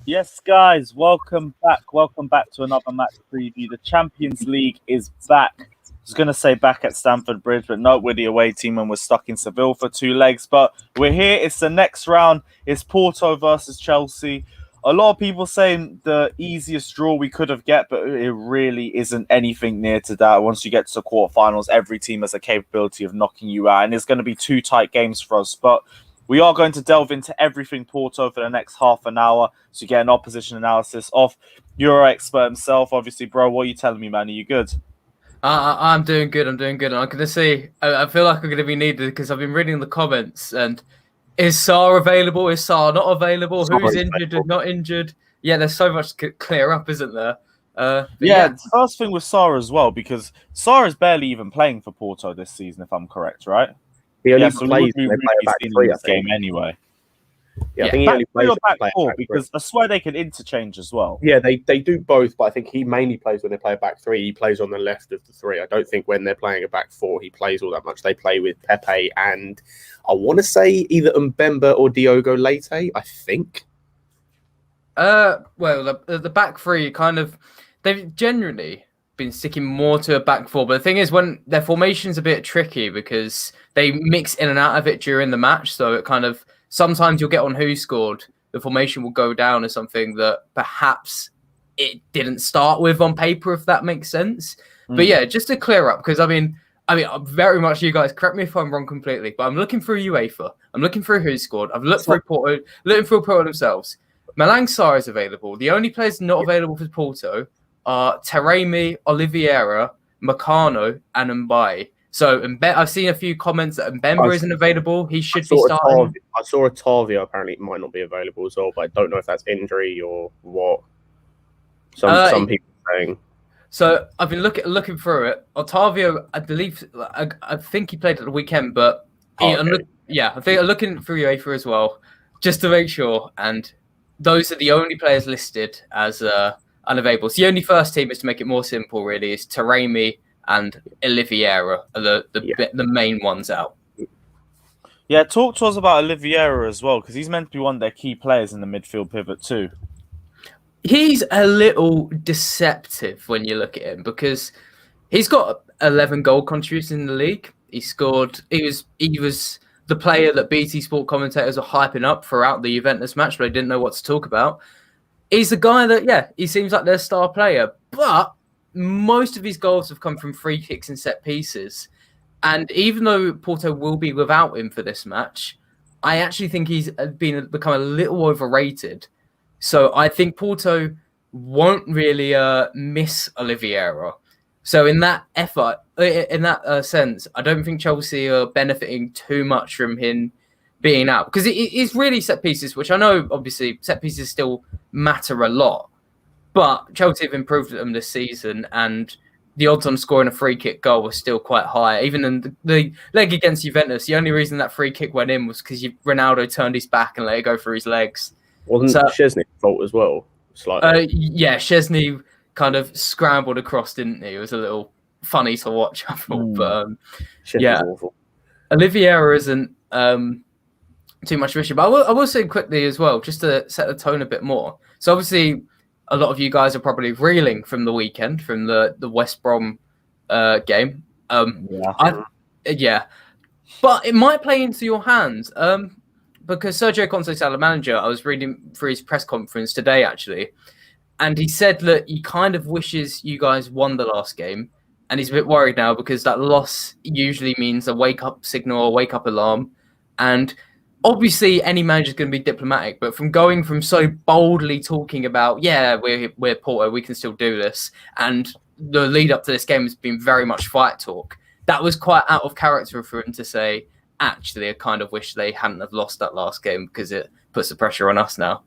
Yes, guys, welcome back. Welcome back to another match preview. The Champions League is back. I was going to say back at Stamford Bridge, but no, we're the away team and we're stuck in Seville for 2 legs. But we're here. It's the next round. It's Porto versus Chelsea. A lot of people saying the easiest draw we could have get, but it really isn't anything near to that. Once you get to the quarterfinals, every team has a capability of knocking you out, and it's going to be 2 tight games for us. But we are going to delve into everything Porto for the next half an hour to get an opposition analysis of EuroExpert himself. Obviously, bro, what are you telling me, man? Are you good? I'm doing good. And I'm going to say, I feel like I'm going to be needed because I've been reading the comments. And is Sarr available? Is Sarr not available? Who's injured and not injured? Yeah, there's so much to clear up, isn't there? The first thing with Sarr as well, because Sarr is barely even playing for Porto this season, if I'm correct, right? He only plays when they play back three, this game anyway. Yeah, I think he only plays back four because I swear they can interchange as well. Yeah, they do both, but I think he mainly plays when they play a back three. He plays on the left of the three. I don't think when they're playing a back four, he plays all that much. They play with Pepe and I want to say either Mbemba or Diogo Leite, I think. Well, the back three they've generally been sticking more to a back four, but the thing is, when their formation's a bit tricky because they mix in and out of it during the match, so it sometimes you'll get on who scored, the formation will go down as something that perhaps it didn't start with on paper, if that makes sense. But yeah, just to clear up, because I mean, very much you guys, correct me if I'm wrong completely, but I'm looking through UEFA, I'm looking through who scored, I've looked through Porto, looking through Porto themselves. Malang Sarr is available. The only players not available for Porto are Taremi, Oliveira, Meccano, and Mbaye. So I've seen a few comments that Mbemba isn't available. He should be starting. I saw Otavio apparently might not be available as well, but I don't know if that's injury or what. Some people are saying. So I've been looking through it. Otavio, I believe, I think he played at the weekend, but I think I'm looking through UEFA as well, just to make sure. And those are the only players listed as unavailable. So the only first team, is to make it more simple, really, is Taremi and Oliveira are the main ones out. Yeah, talk to us about Oliveira as well, because he's meant to be one of their key players in the midfield pivot too. He's a little deceptive when you look at him because he's got 11 goal contributions in the league. He was the player that BT Sport commentators are hyping up throughout the Juventus match, but they didn't know what to talk about. He's the guy that, he seems like their star player, but most of his goals have come from free kicks and set pieces. And even though Porto will be without him for this match, I actually think he's become a little overrated. So I think Porto won't really miss Oliveira. So in that sense, I don't think Chelsea are benefiting too much from him being out, because it's really set pieces, which I know obviously set pieces still matter a lot, but Chelsea have improved at them this season, and the odds on scoring a free kick goal were still quite high. Even in the leg against Juventus, the only reason that free kick went in was because Ronaldo turned his back and let it go through his legs. Wasn't Szczesny's fault as well? Slightly. Szczesny kind of scrambled across, didn't he? It was a little funny to watch, I thought. But awful. Oliveira isn't too much of an issue. But I will say quickly as well, just to set the tone a bit more. So obviously, a lot of you guys are probably reeling from the weekend, from the West Brom game. But it might play into your hands. Because Sergio Conceição, the manager, I was reading through his press conference today, actually, and he said that he kind of wishes you guys won the last game, and he's a bit worried now because that loss usually means a wake-up signal, a wake-up alarm, and obviously any manager's going to be diplomatic, but from going from so boldly talking about, we're Porto, we can still do this, and the lead-up to this game has been very much fight talk, that was quite out of character for him to say, actually, I kind of wish they hadn't have lost that last game because it puts the pressure on us now.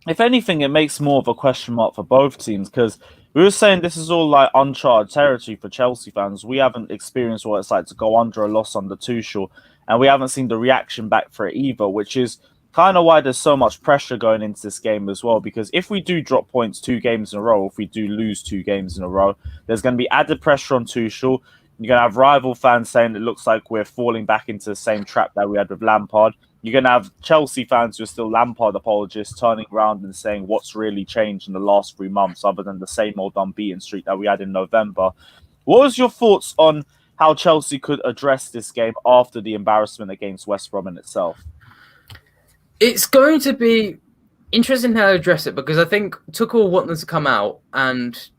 If anything, it makes more of a question mark for both teams, because we were saying this is all like uncharted territory for Chelsea fans. We haven't experienced what it's like to go under a loss under Tuchel, and we haven't seen the reaction back for it either, which is kind of why there's so much pressure going into this game as well, because if we do drop points 2 games in a row, if we do lose 2 games in a row, there's going to be added pressure on Tuchel. You're going to have rival fans saying it looks like we're falling back into the same trap that we had with Lampard. you're going to have Chelsea fans who are still Lampard apologists turning around and saying what's really changed in the last 3 months other than the same old unbeaten streak that we had in November. What was your thoughts on how Chelsea could address this game after the embarrassment against West Brom in itself? It's going to be interesting how to address it, because I think Tuchel want them to come out and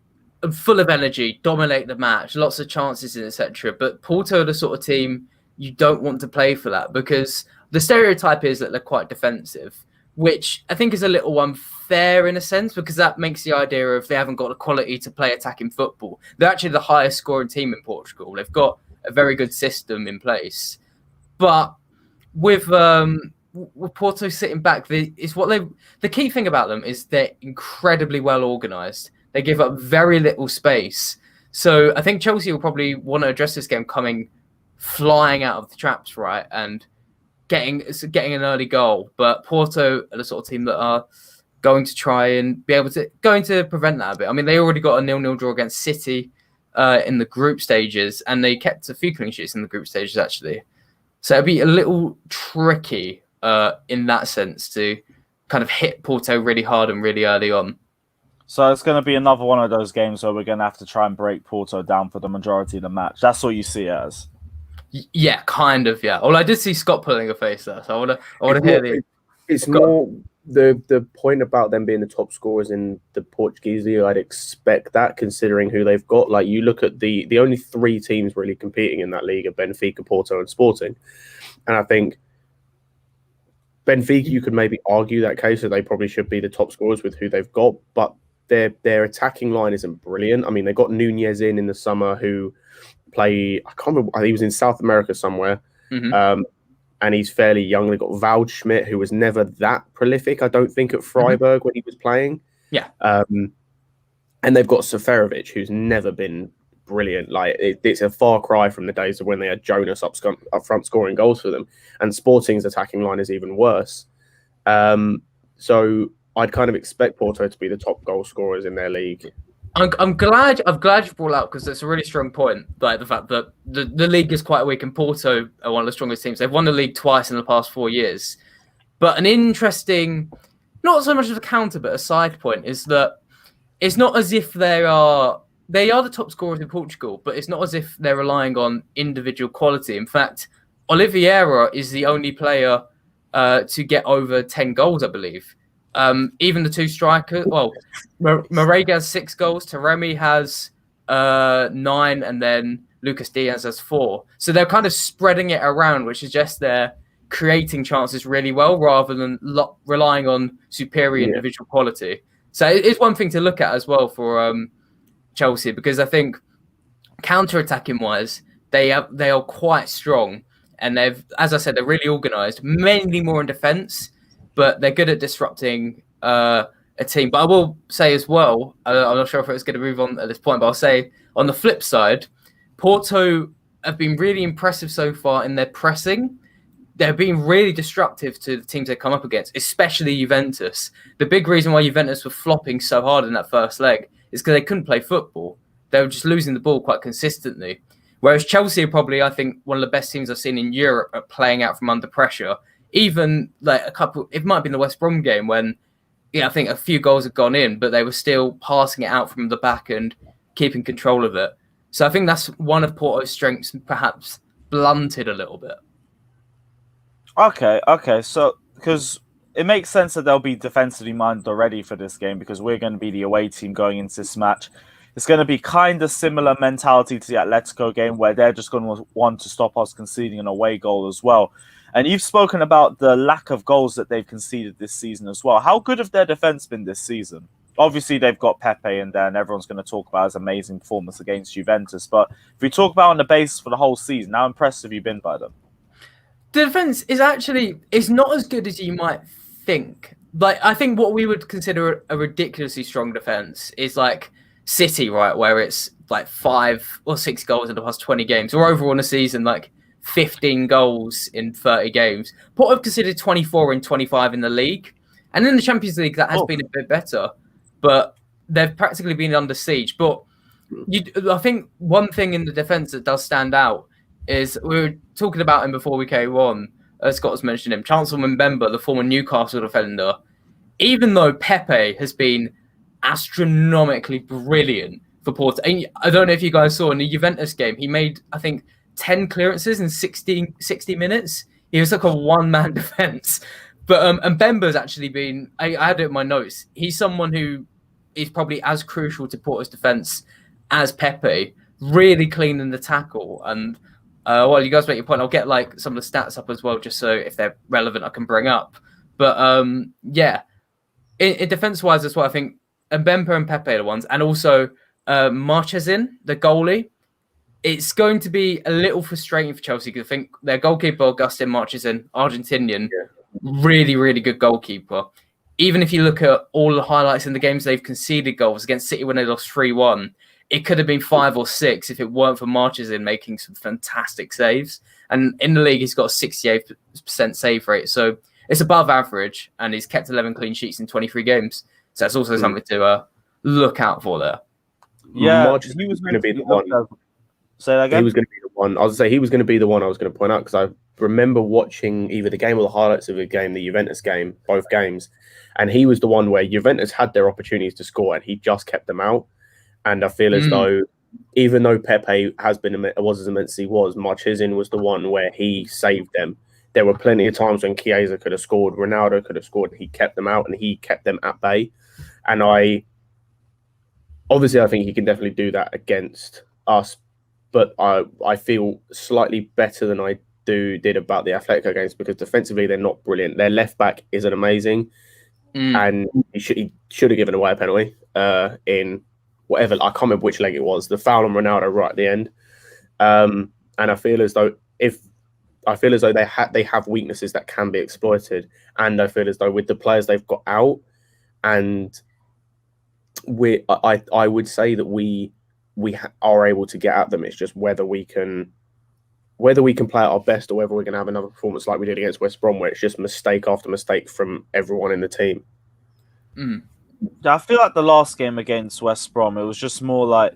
full of energy, dominate the match, lots of chances, etc. But Porto are the sort of team you don't want to play for that, because the stereotype is that they're quite defensive, which I think is a little unfair in a sense, because that makes the idea of they haven't got the quality to play attacking football. They're actually the highest scoring team in Portugal. They've got a very good system in place. But with Porto sitting back, the key thing about them is they're incredibly well organised. They give up very little space. So I think Chelsea will probably want to address this game coming flying out of the traps, right, and getting an early goal. But Porto are the sort of team that are going to try and be able to prevent that a bit. I mean, they already got a 0-0 draw against City in the group stages, and they kept a few clean sheets in the group stages actually. So it'd be a little tricky in that sense to kind of hit Porto really hard and really early on. So it's going to be another one of those games where we're going to have to try and break Porto down for the majority of the match. That's what you see it as. Yeah, kind of. Yeah. Well, I did see Scott pulling a face there, so I want to hear the. It's more the point about them being the top scorers in the Portuguese league. I'd expect that, considering who they've got. Like, you look at the only 3 teams really competing in that league are Benfica, Porto, and Sporting, and I think Benfica, you could maybe argue that case that they probably should be the top scorers with who they've got, but their attacking line isn't brilliant. I mean, they got Nunez in the summer, who I can't remember, he was in South America somewhere, and he's fairly young. They got Waldschmidt, who was never that prolific, I don't think, at Freiburg when he was playing. Yeah. And they've got Seferovic, who's never been brilliant. Like, it's a far cry from the days of when they had Jonas up front scoring goals for them. And Sporting's attacking line is even worse. So I'd kind of expect Porto to be the top goal scorers in their league. I'm glad you brought it out, because it's a really strong point. Like the fact that the league is quite weak, and Porto are one of the strongest teams. They've won the league twice in the past 4 years. But an interesting, not so much of a counter, but a side point is that it's not as if they are the top scorers in Portugal, but it's not as if they're relying on individual quality. In fact, Oliveira is the only player to get over 10 goals, I believe. Even the 2 strikers, well, Marega has 6 goals, Taremi has 9, and then Lucas Diaz has 4. So they're kind of spreading it around, which suggests they're creating chances really well rather than relying on superior individual quality. So it's one thing to look at as well for Chelsea, because I think counter-attacking wise, they are quite strong, and as I said, they're really organised, mainly more in defence, but they're good at disrupting a team. But I will say as well, I'm not sure if it's going to move on at this point, but I'll say on the flip side, Porto have been really impressive so far in their pressing. They're being really destructive to the teams they come up against, especially Juventus. The big reason why Juventus were flopping so hard in that first leg is because they couldn't play football. They were just losing the ball quite consistently. Whereas Chelsea are probably, I think, one of the best teams I've seen in Europe at playing out from under pressure. Even like it might have been the West Brom game when, I think a few goals had gone in, but they were still passing it out from the back and keeping control of it. So I think that's one of Porto's strengths, perhaps blunted a little bit. Okay. So, because it makes sense that they'll be defensively minded already for this game, because we're going to be the away team going into this match. It's going to be kind of similar mentality to the Atletico game, where they're just going to want to stop us conceding an away goal as well. And you've spoken about the lack of goals that they've conceded this season as well. How good have their defense been this season? Obviously, they've got Pepe in there, and everyone's going to talk about his amazing performance against Juventus. But if we talk about on the basis for the whole season, how impressed have you been by them? The defense is not as good as you might think. Like, I think what we would consider a ridiculously strong defense is like City, right, where it's like 5 or 6 goals in the past 20 games, or overall in a season, like 15 goals in 30 games. Porto have considered 24 and 25 in the league. And in the Champions League, that has been a bit better. But they've practically been under siege. But I think one thing in the defence that does stand out is, we were talking about him before we came on, Scott was mentioning him, Chancellor Mbemba, the former Newcastle defender, even though Pepe has been astronomically brilliant for Porto. And I don't know if you guys saw in the Juventus game, he made, I think, 10 clearances in 60 minutes. He was like a one-man defense. But Mbemba's actually been, I had it in my notes, he's someone who is probably as crucial to Porto's defense as Pepe, really cleaning the tackle. And while you guys make your point, I'll get like some of the stats up as well, just so if they're relevant, I can bring up. But yeah, in defense-wise as well, I think Mbemba and Pepe are the ones, and also Marchesin, the goalie. It's going to be a little frustrating for Chelsea because I think their goalkeeper, Augustin Marchesin, Argentinian, really, really good goalkeeper. Even if you look at all the highlights in the games they've conceded goals against City when they lost 3-1, it could have been 5 or 6 if it weren't for Marchesin making some fantastic saves. And in the league, he's got a 68% save rate. So it's above average, and he's kept 11 clean sheets in 23 games. So that's also something to look out for there. Yeah, he was going to be the one. Say that again? He was going to be the one. I was going to say he was going to be the one I was going to point out, because I remember watching either the game or the highlights of the game, the Juventus game, both games, and he was the one where Juventus had their opportunities to score and he just kept them out. And I feel as though, even though Pepe was as immense as he was, Marchesin was the one where he saved them. There were plenty of times when Chiesa could have scored, Ronaldo could have scored, and he kept them out and he kept them at bay. And I think he can definitely do that against us. But I feel slightly better than I did about the Atletico games, because defensively they're not brilliant. Their left back isn't amazing, and he should have given away a penalty in whatever. I can't remember which leg it was. The foul on Ronaldo right at the end, and I feel as though they have weaknesses that can be exploited, and I feel as though with the players they've got out, and I would say that we are able to get at them. It's just whether we can play at our best, or whether we're going to have another performance like we did against West Brom, where it's just mistake after mistake from everyone in the team. I feel like the last game against West Brom, it was just more like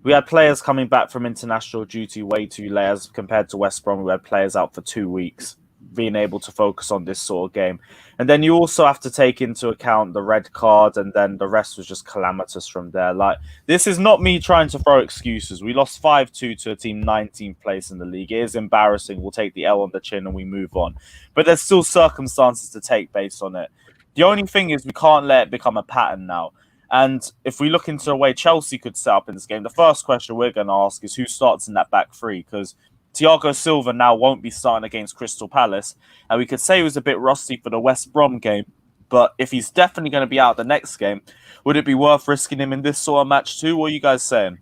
we had players coming back from international duty way too late, as compared to West Brom, we had players out for 2 weeks, being able to focus on this sort of game. And then you also have to take into account the red card, and then the rest was just calamitous from there. Like, this is not me trying to throw excuses. We lost 5-2 to a team 19th place in the league. It is embarrassing. We'll take the L on the chin and we move on. But there's still circumstances to take based on it. The only thing is we can't let it become a pattern now. And if we look into a way Chelsea could set up in this game, the first question we're going to ask is who starts in that back three, because Thiago Silva now won't be starting against Crystal Palace. And we could say he was a bit rusty for the West Brom game, but if he's definitely going to be out the next game, would it be worth risking him in this sort of match too? What are you guys saying?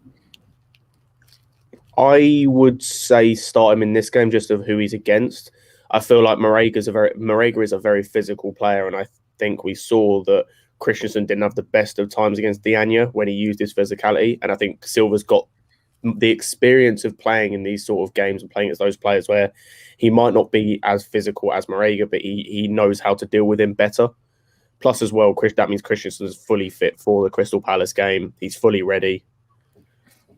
I would say start him in this game just of who he's against. I feel like Marega is a very physical player, and I think we saw that Christensen didn't have the best of times against Diagne when he used his physicality, and I think Silva's got the experience of playing in these sort of games and playing against those players where he might not be as physical as Marega, but he knows how to deal with him better. Plus, as well, that means Christensen's fully fit for the Crystal Palace game. He's fully ready,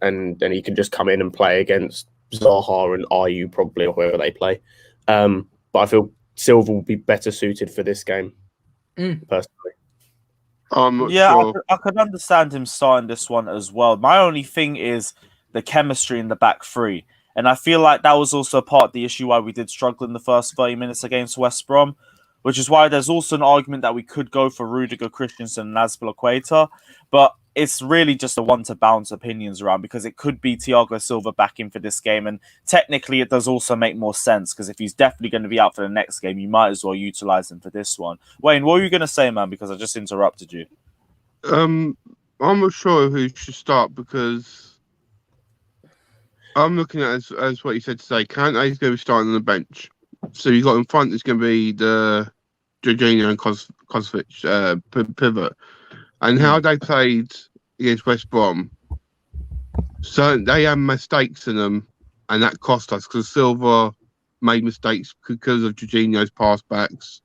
and then he can just come in and play against Zaha and Ayew probably, or whoever they play. But I feel Silva will be better suited for this game, personally. Sure. I could understand him starting this one as well. My only thing is the chemistry in the back three. And I feel like that was also part of the issue why we did struggle in the first 30 minutes against West Brom, which is why there's also an argument that we could go for Rudiger, Christensen, and Azpilicueta. But it's really just a one to bounce opinions around, because it could be Thiago Silva back in for this game. And technically, it does also make more sense, because if he's definitely going to be out for the next game, you might as well utilize him for this one. Wayne, what were you going to say, man? Because I just interrupted you. I'm not sure who should start, because I'm looking at as what you said today. Kante's going to be starting on the bench. So you've got in front, there's going to be the Jorginho and Kovacic pivot. And how they played against West Brom, so they had mistakes in them, and that cost us, because Silva made mistakes because of Jorginho's pass backs.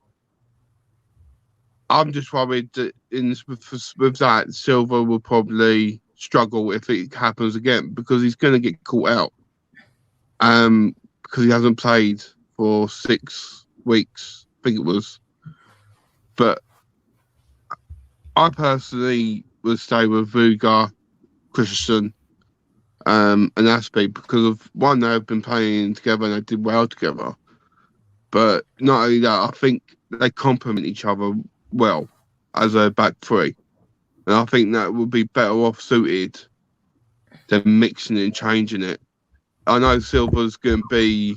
I'm just worried that with that, Silva will probably struggle if it happens again, because he's going to get caught out. Because he hasn't played for 6 weeks, I think it was. But I personally would stay with Ruger, Christensen, and Aspie because of one, they've been playing together and they did well together. But not only that, I think they complement each other well as a back three. And I think that would be better off suited than mixing it and changing it. I know Silva's going to be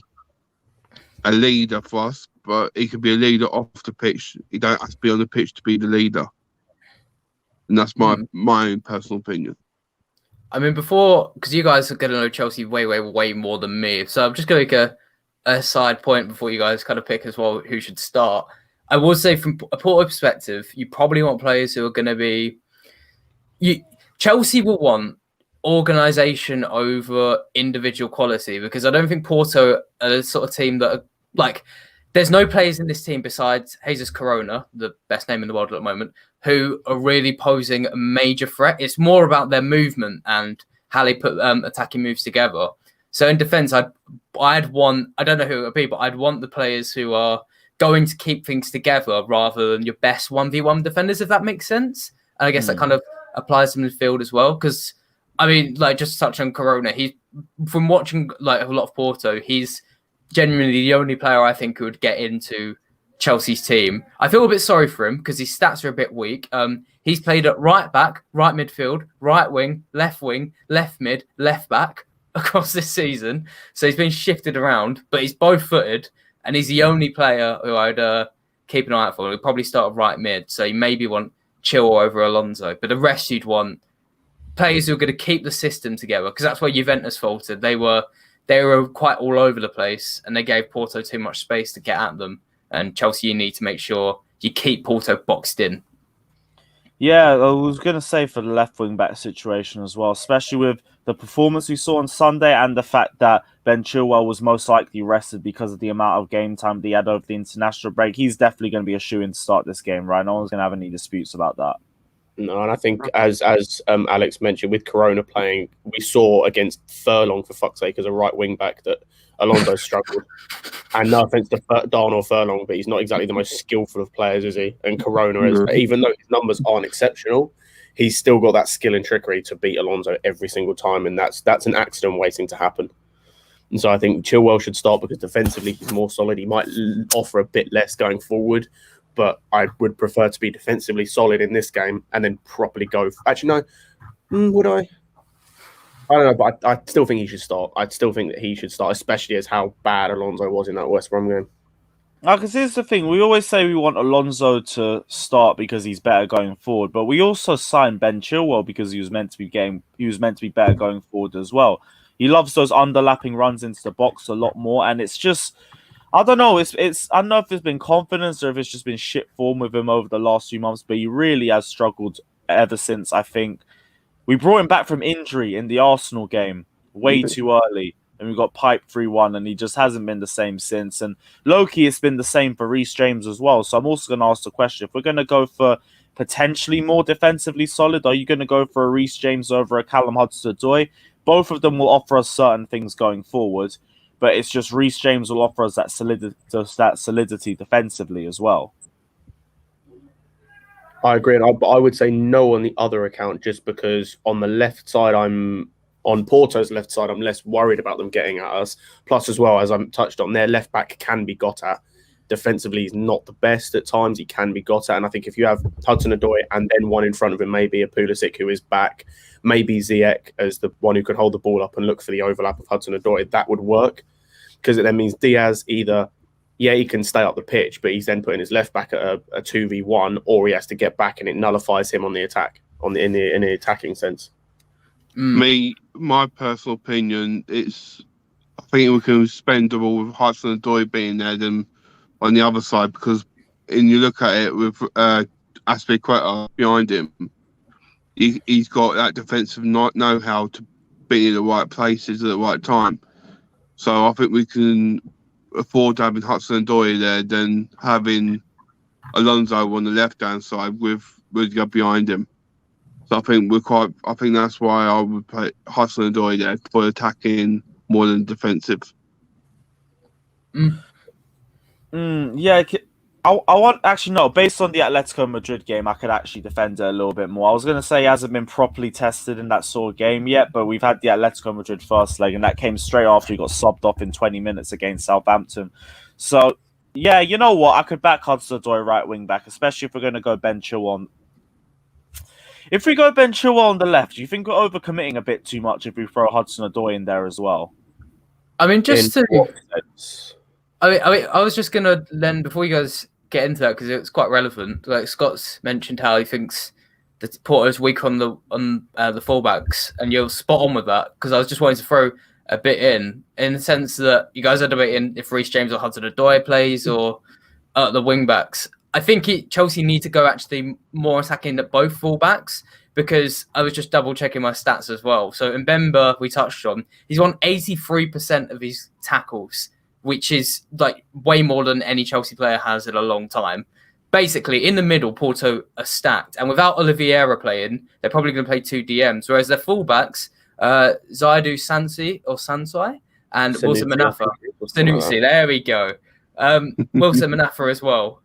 a leader for us, but he could be a leader off the pitch. He don't have to be on the pitch to be the leader. And that's my own personal opinion. I mean, because you guys are going to know Chelsea way, way, way more than me. So I'm just going to make a side point before you guys kind of pick as well who should start. I will say from a Porto perspective, you probably want players who are going to be... Chelsea will want organisation over individual quality, because I don't think Porto are the sort of team that are like... There's no players in this team besides Jesus Corona, the best name in the world at the moment, who are really posing a major threat. It's more about their movement and how they put attacking moves together. So in defence, I'd want, I don't know who it would be, but I'd want the players who are going to keep things together rather than your best 1v1 defenders, if that makes sense. And I guess that kind of applies to midfield as well. Because, I mean, like, just to touch on Corona, from watching like a lot of Porto, he's genuinely the only player I think who would get into Chelsea's team. I feel a bit sorry for him because his stats are a bit weak. He's played at right back, right midfield, right wing, left mid, left back across this season. So he's been shifted around, but he's both footed, and he's the only player who I'd keep an eye out for. He'll probably start at right mid, so you maybe want Chilwell over Alonso, but the rest you'd want players who are going to keep the system together, because that's where Juventus faltered. They were quite all over the place, and they gave Porto too much space to get at them. And Chelsea, you need to make sure you keep Porto boxed in. Yeah, I was going to say for the left wing back situation as well, especially with the performance we saw on Sunday and the fact that Ben Chilwell was most likely rested because of the amount of game time that he had over the international break. He's definitely going to be a shoo-in to start this game, right? No one's going to have any disputes about that. No, and I think as Alex mentioned, with Corona playing, we saw against Furlong, for fuck's sake, as a right wing back, that Alonso struggled. And no offense to Darnell Furlong, but he's not exactly the most skillful of players, is he? And Corona is, even though his numbers aren't exceptional, he's still got that skill and trickery to beat Alonso every single time, and that's an accident waiting to happen. And so I think Chilwell should start because defensively he's more solid. He might offer a bit less going forward, but I would prefer to be defensively solid in this game and then properly go. Actually, no. Would I? I don't know, but I still think he should start. I still think that he should start, especially as how bad Alonso was in that West Brom game. Because here's the thing. We always say we want Alonso to start because he's better going forward, but we also signed Ben Chilwell because he was meant to be better going forward as well. He loves those underlapping runs into the box a lot more, and it's just... I don't know. I don't know if it's been confidence or if it's just been shit form with him over the last few months, but he really has struggled ever since, I think. We brought him back from injury in the Arsenal game way too early, and we got piped 3-1, and he just hasn't been the same since. And low-key, it's been the same for Reece James as well. So I'm also going to ask the question, if we're going to go for potentially more defensively solid, are you going to go for a Reece James over a Callum Hudson-Odoi? Both of them will offer us certain things going forward, but it's just Reece James will offer us that solidity defensively as well. I agree, but I would say no on the other account, just because on the left side, on Porto's left side, I'm less worried about them getting at us. Plus, as well, as I touched on, their left back can be got at. Defensively, he's not the best at times. He can be got at, and I think if you have Hudson-Odoi and then one in front of him, maybe a Pulisic who is back, maybe Ziyech as the one who could hold the ball up and look for the overlap of Hudson-Odoi, that would work. Because it then means Diaz either, he can stay up the pitch, but he's then putting his left back at a 2v1, or he has to get back and it nullifies him on the attack, in the attacking sense. My personal opinion, I think we can spend the ball with Hudson-Odoi being there than on the other side, because when you look at it with Aspilicueta behind him, he's got that defensive know-how to be in the right places at the right time. So I think we can afford having Hudson-Odoi there than having Alonso on the left-hand side with Rudiger behind him. So I think that's why I would play Hudson-Odoi there for attacking more than defensive. Yeah, I want actually no. Based on the Atletico Madrid game, I could actually defend it a little bit more. I was going to say he hasn't been properly tested in that sort of game yet, but we've had the Atletico Madrid first leg, and that came straight after he got subbed off in 20 minutes against Southampton. So yeah, you know what? I could back Hudson-Odoi right wing back, especially if we're going to go Ben Chilwell. If we go Ben Chilwell on the left, do you think we're overcommitting a bit too much if we throw Hudson-Odoi in there as well? I mean, just In to. what sense? I was you gonna then before you guys get into that because it's quite relevant. Like Scott's mentioned how he thinks that Porto's weak on the fullbacks, and you're spot on with that because I was just wanting to throw a bit in the sense that you guys are debating if Reece James or Hudson-Odoi plays or the wing backs. I think Chelsea need to go actually more attacking at both fullbacks because I was just double checking my stats as well. So Mbemba, we touched on, he's won 83% of his tackles, which is like way more than any Chelsea player has in a long time. Basically, in the middle, Porto are stacked. And without Oliveira playing, they're probably going to play 2 DMs. Whereas their fullbacks, Zaidu Sansai and Wilson Manafa. Sanusi, there we go. Wilson Manafa as well.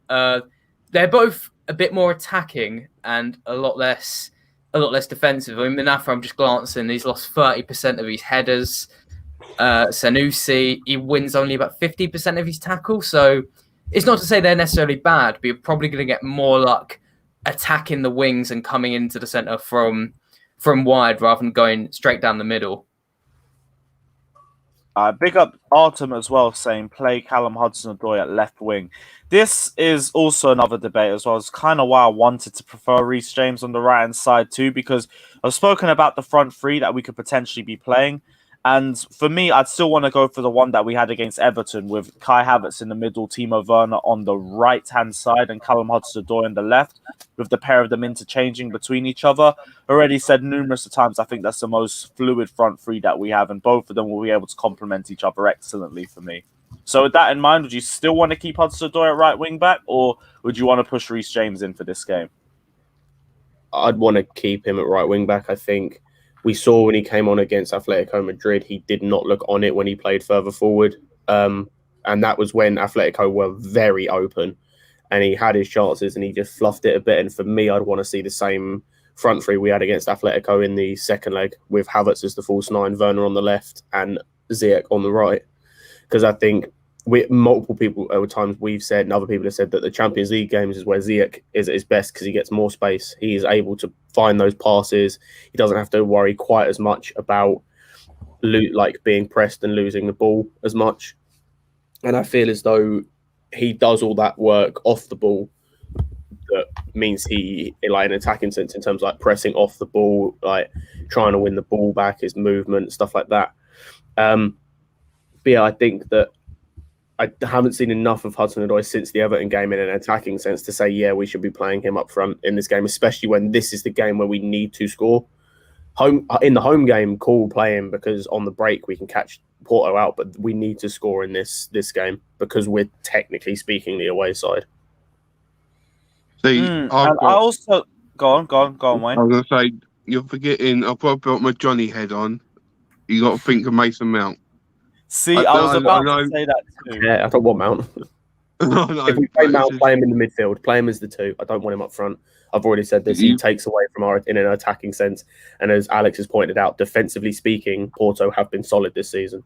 They're both a bit more attacking and a lot less defensive. I mean, Manafa, I'm just glancing, he's lost 30% of his headers. Sanusi, he wins only about 50% of his tackles. So it's not to say they're necessarily bad, but you're probably going to get more luck attacking the wings and coming into the centre from wide rather than going straight down the middle. Big up Artem as well, saying play Callum Hudson-Odoi at left wing. This is also another debate as well. It's kind of why I wanted to prefer Reece James on the right-hand side too, because I've spoken about the front three that we could potentially be playing. And for me, I'd still want to go for the one that we had against Everton with Kai Havertz in the middle, Timo Werner on the right-hand side and Callum Hudson-Odoi on the left, with the pair of them interchanging between each other. Already said numerous times, I think that's the most fluid front three that we have, and both of them will be able to complement each other excellently for me. So with that in mind, would you still want to keep Hudson-Odoi at right wing-back, or would you want to push Reece James in for this game? I'd want to keep him at right wing-back, I think. We saw when he came on against Atletico Madrid, he did not look on it when he played further forward. And that was when Atletico were very open and he had his chances and he just fluffed it a bit. And for me, I'd want to see the same front three we had against Atletico in the second leg with Havertz as the false nine, Werner on the left and Ziyech on the right. Because I think multiple people over times we've said, and other people have said that the Champions League games is where Ziyech is at his best because he gets more space. He is able to find those passes. He doesn't have to worry quite as much about being pressed and losing the ball as much. And I feel as though he does all that work off the ball. That means he, like, in an attacking sense, in terms of like pressing off the ball, like trying to win the ball back, his movement, stuff like that. But yeah, I think that I haven't seen enough of Hudson-Odoi since the Everton game in an attacking sense to say, yeah, we should be playing him up front in this game, especially when this is the game where we need to score. In the home game, cool, play him because on the break we can catch Porto out, but we need to score in this game because we're technically speaking the away side. See, I also go on, Wayne. I was going to say, you're forgetting, I've got my Johnny head on. You got to think of Mason Mount. See, I was about to say that too. Yeah, I don't want Mount. No, if we play Mount, play him in the midfield. Play him as the 2. I don't want him up front. I've already said this. He takes away from in an attacking sense. And as Alex has pointed out, defensively speaking, Porto have been solid this season.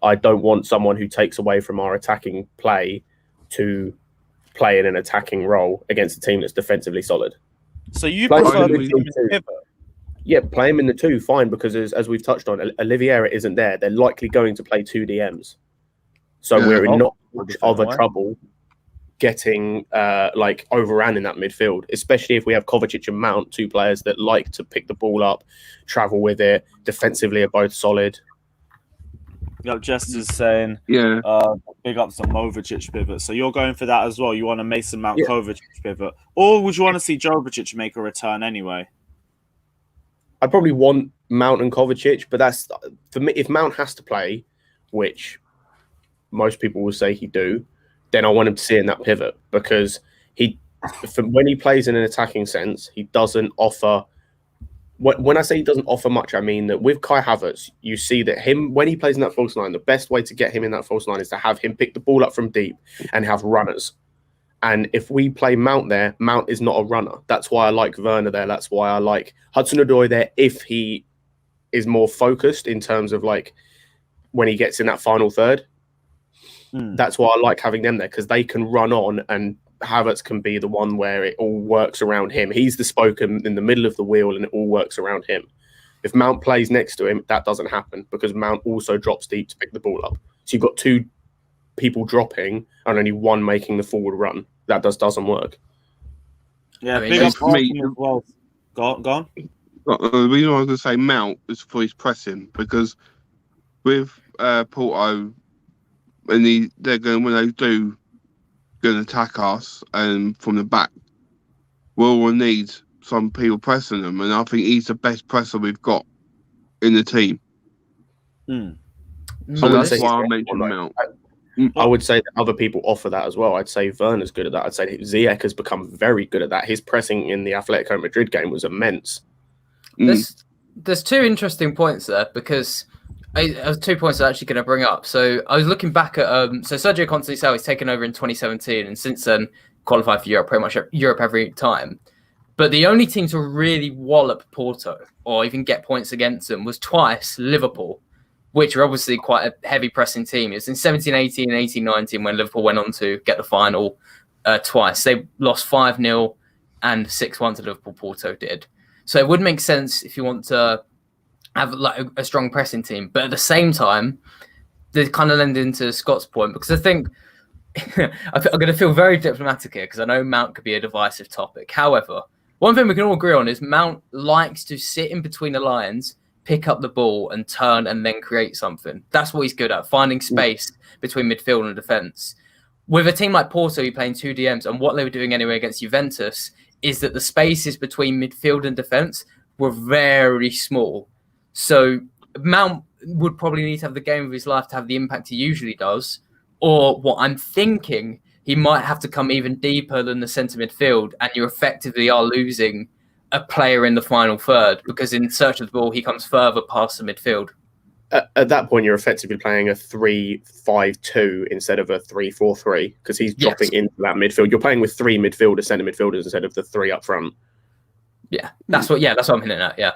I don't want someone who takes away from our attacking play to play in an attacking role against a team that's defensively solid. So you prefer the pivot? Yeah, play him in the 2, fine, because as we've touched on, Oliveira isn't there. They're likely going to play 2 DMs. So we're in not much of a trouble getting overran in that midfield, especially if we have Kovacic and Mount, 2 players that like to pick the ball up, travel with it, defensively are both solid. Jess is saying, big ups on Movicic pivot. So you're going for that as well. You want a Mason Mount Kovacic pivot, or would you want to see Jovicic make a return anyway? I probably want Mount and Kovacic, but that's for me. If Mount has to play, which most people will say he do, then I want him to see in that pivot because when he plays in an attacking sense, he doesn't offer when I say he doesn't offer much, I mean that with Kai Havertz, you see that when he plays in that false line, the best way to get him in that false line is to have him pick the ball up from deep and have runners. And if we play Mount there, Mount is not a runner. That's why I like Werner there. That's why I like Hudson-Odoi there if he is more focused in terms of like when he gets in that final third. That's why I like having them there, because they can run on and Havertz can be the one where it all works around him. He's the spoke in the middle of the wheel and it all works around him. If Mount plays next to him, that doesn't happen because Mount also drops deep to pick the ball up. So you've got two people dropping and only one making the forward run. That doesn't work. Yeah, I mean, big up for me- Arsenal as well. Go on. The reason I was going to say Mount is for his pressing, because with Porto, when they do going to attack us and from the back, we'll need some people pressing them, and I think he's the best presser we've got in the team. I So wouldn't that's say why I he's mentioned like- Mount. I would say that other people offer that as well. I'd say Werner's good at that. I'd say Ziyech has become very good at that. His pressing in the Atletico Madrid game was immense. There's two interesting points there, because I have 2 points I'm actually going to bring up. So I was looking back at so Sergio Conceição has taken over in 2017, and since then qualified for Europe, pretty much Europe every time. But the only team to really wallop Porto or even get points against them was twice Liverpool, which are obviously quite a heavy pressing team. It was in 17-18 and 18-19 when Liverpool went on to get the final twice. They lost 5-0 and 6-1 to Liverpool, Porto did. So it would make sense if you want to have like a strong pressing team. But at the same time, they kind of lend into Scott's point, because I think I'm going to feel very diplomatic here because I know Mount could be a divisive topic. However, one thing we can all agree on is Mount likes to sit in between the lines, pick up the ball and turn and then create something. That's what he's good at, finding space between midfield and defence. With a team like Porto, you're playing two DMs, and what they were doing anyway against Juventus is that the spaces between midfield and defence were very small. So Mount would probably need to have the game of his life to have the impact he usually does. Or what I'm thinking, he might have to come even deeper than the centre midfield, and you effectively are losing a player in the final third, because in search of the ball, he comes further past the midfield. At that point, you're effectively playing a 3-5-2 instead of a 3-4-3, because he's dropping into that midfield. You're playing with three midfielders, centre midfielders, instead of the three up front. Yeah, that's what I'm hinting at. Yeah,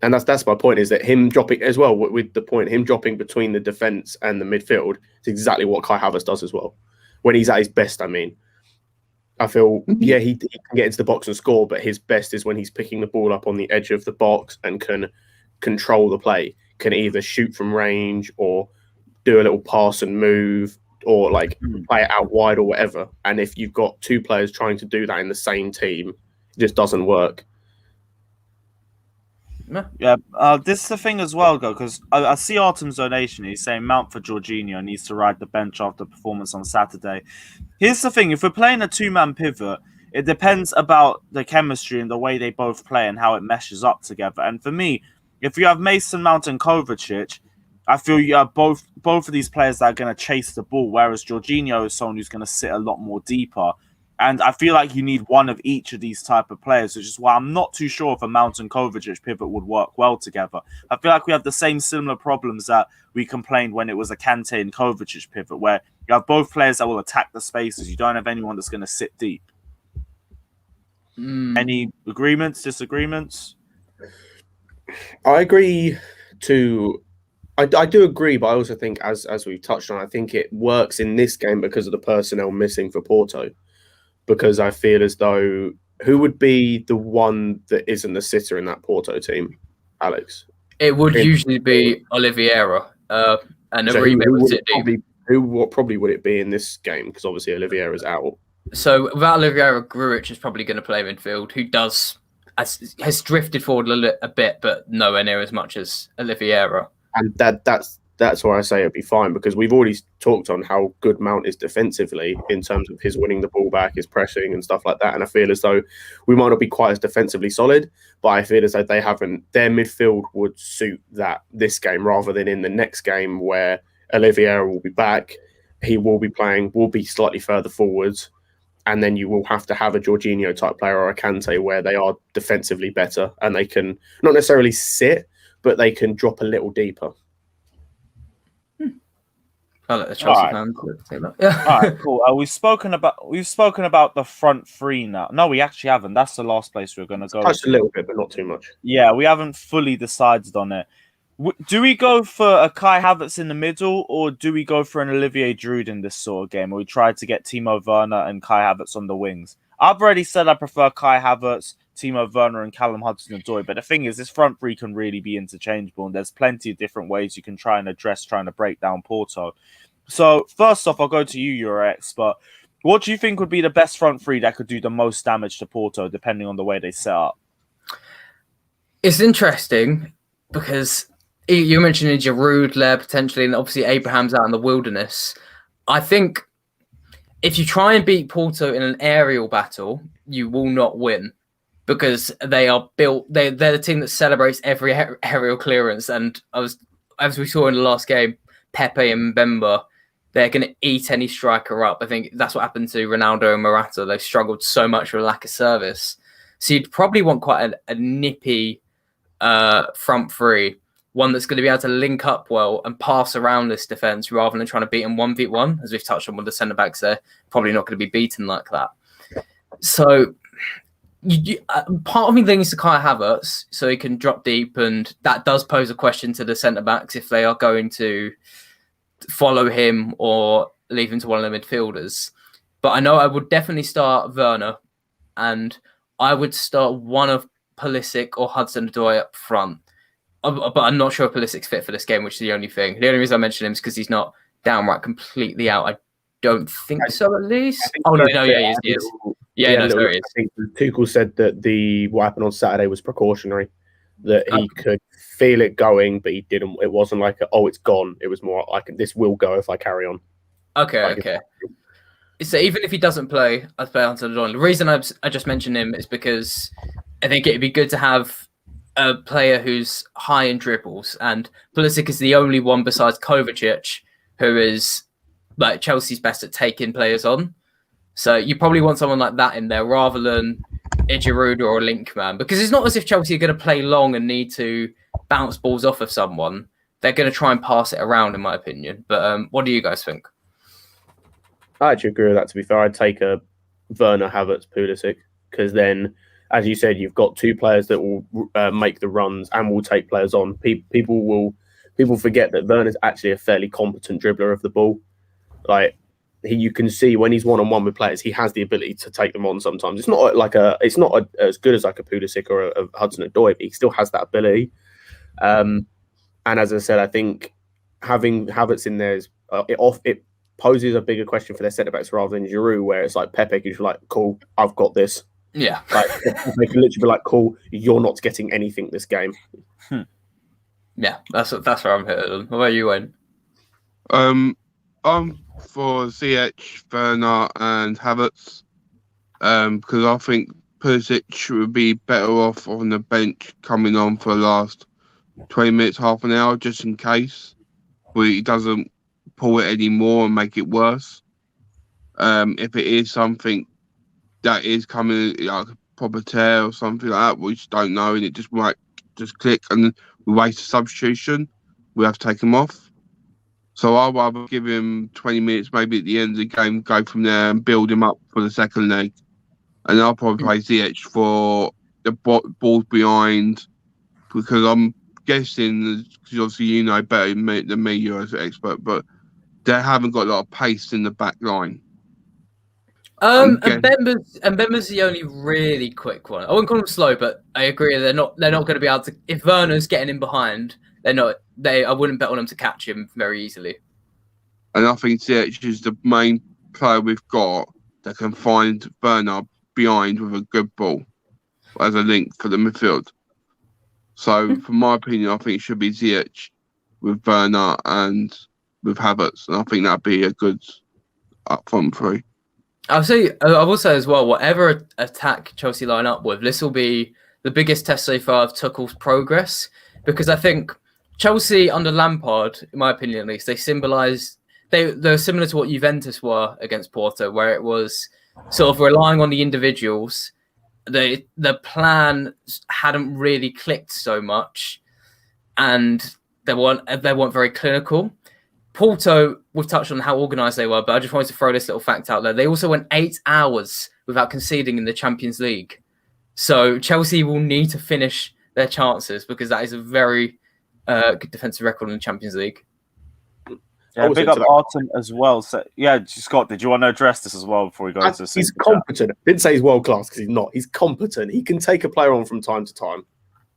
and that's my point, is that him dropping as well. With the point, him dropping between the defence and the midfield is exactly what Kai Havertz does as well. When he's at his best, I mean. I feel, he can get into the box and score, but his best is when he's picking the ball up on the edge of the box and can control the play, can either shoot from range or do a little pass and move or like play it out wide or whatever. And if you've got two players trying to do that in the same team, it just doesn't work. Yeah, this is the thing as well, though, because I see Artem's donation. He's saying Mount for Jorginho needs to ride the bench after performance on Saturday. Here's the thing: if we're playing a two-man pivot, it depends about the chemistry and the way they both play and how it meshes up together. And for me, if you have Mason Mount and Kovacic, I feel you have both of these players that are going to chase the ball, whereas Jorginho is someone who's going to sit a lot more deeper. And I feel like you need one of each of these type of players, which is why I'm not too sure if a Mount and Kovacic pivot would work well together. I feel like we have the same similar problems that we complained when it was a Kante and Kovacic pivot, where you have both players that will attack the spaces. You don't have anyone that's going to sit deep. Any agreements, disagreements? I agree I do agree, but I also think, as we've touched on, I think it works in this game because of the personnel missing for Porto. Because I feel as though, who would be the one that isn't the sitter in that Porto team, Alex? It would usually be Oliveira, and Uribe would sit deep. What probably would it be in this game? Because obviously Oliveira's out. So without Oliveira, Grujic is probably going to play midfield, who has drifted forward a bit, but nowhere near as much as Oliveira. And that's why I say it'd be fine, because we've already talked on how good Mount is defensively in terms of his winning the ball back, his pressing and stuff like that. And I feel as though we might not be quite as defensively solid, but I feel as though their midfield would suit this game rather than in the next game where Oliveira will be back. He will be playing, will be slightly further forwards. and then you will have to have a Jorginho type player or a Kante where they are defensively better and they can not necessarily sit, but they can drop a little deeper. I'll let the Chelsea fans take that. Yeah. All right, cool. We've spoken about the front three now. No, we actually haven't. That's the last place we're going to go. Just a little bit, but not too much. Yeah, we haven't fully decided on it. Do we go for a Kai Havertz in the middle, or do we go for an Olivier Giroud in this sort of game, where we try to get Timo Werner and Kai Havertz on the wings? I've already said I prefer Kai Havertz, Timo Werner, and Callum Hudson-Odoi, but the thing is, this front three can really be interchangeable, and there's plenty of different ways you can try and address trying to break down Porto. So, first off, I'll go to you, EuroExpert. What do you think would be the best front three that could do the most damage to Porto, depending on the way they set up? It's interesting because you mentioned Giroud there potentially, and obviously Abraham's out in the wilderness. I think if you try and beat Porto in an aerial battle, you will not win because they are built. They're the team that celebrates every aerial clearance, and as we saw in the last game, Pepe and Mbemba, they're going to eat any striker up. I think that's what happened to Ronaldo and Morata. They've struggled so much with lack of service. So you'd probably want quite a nippy front three, one that's going to be able to link up well and pass around this defence rather than trying to beat them 1v1, as we've touched on with the centre-backs there. Probably not going to be beaten like that. So part of me leans to Kai Havertz so he can drop deep, and that does pose a question to the centre-backs if they are going to follow him or leave him to one of the midfielders. But I know I would definitely start Werner, and I would start one of Pulisic or Hudson-Odoi up front. But I'm not sure if Pulisic's fit for this game, which is the only thing. The only reason I mention him is because he's not downright completely out. I don't think so, at least. Oh, no, he is. Yeah, there he is. I think Tuchel said that what happened on Saturday was precautionary, that he could feel it going, but he didn't. It wasn't like, it's gone. It was more like, this will go if I carry on. Okay. So even if he doesn't play, I'd play onto the line. The reason I just mentioned him is because I think it'd be good to have a player who's high in dribbles, and Pulisic is the only one besides Kovacic who is like Chelsea's best at taking players on. So you probably want someone like that in there rather than a Giroud or a Linkman, because it's not as if Chelsea are going to play long and need to bounce balls off of someone. They're going to try and pass it around, in my opinion. But what do you guys think? I actually agree with that, to be fair. I'd take a Werner, Havertz, Pulisic, because then, as you said, you've got two players that will make the runs and will take players on. People forget that Werner's actually a fairly competent dribbler of the ball. Like, you can see when he's one-on-one with players, he has the ability to take them on sometimes. It's not as good as like a Pulisic or a Hudson-Odoi, but he still has that ability. And as I said, I think having Havertz in there it poses a bigger question for their centre-backs rather than Giroud, where it's like Pepe is like, cool, I've got this. Yeah. Like, they can literally be like, cool, you're not getting anything this game. Yeah, that's where I'm hitting. What about you, Wayne? I'm for Ziyech, Werner, and Havertz, because I think Pulisic would be better off on the bench coming on for the last 20 minutes, half an hour, just in case he doesn't pull it anymore and make it worse. If it is something that is coming, like a proper tear or something like that, we just don't know, and it just might just click and we waste a substitution, we have to take him off. So I'd rather give him 20 minutes, maybe at the end of the game, go from there and build him up for the second leg. And I'll probably play Ziyech for the balls behind, because I'm guessing, because obviously you know better than me, you're an expert, but they haven't got a lot of pace in the back line. And Mbemba's the only really quick one. I wouldn't call him slow, but I agree they're not going to be able to. If Werner's getting in behind, they're not. I wouldn't bet on them to catch him very easily. And I think Ziyech is the main player we've got that can find Werner behind with a good ball as a link for the midfield. So, from my opinion, I think it should be Ziyech with Werner and with Havertz, and I think that'd be a good up front three. I will say as well, whatever attack Chelsea line up with, this will be the biggest test so far of Tuchel's progress, because I think Chelsea under Lampard, in my opinion at least, they're similar to what Juventus were against Porto, where it was sort of relying on the individuals, the plan hadn't really clicked so much, and they weren't very clinical. Porto, we've touched on how organised they were, but I just wanted to throw this little fact out there. They also went 8 hours without conceding in the Champions League. So Chelsea will need to finish their chances because that is a very good defensive record in the Champions League. Yeah, big up Artem as well. So, yeah, Scott, did you want to address this as well before we go into the He's competent. I didn't say he's world class because he's not. He's competent. He can take a player on from time to time.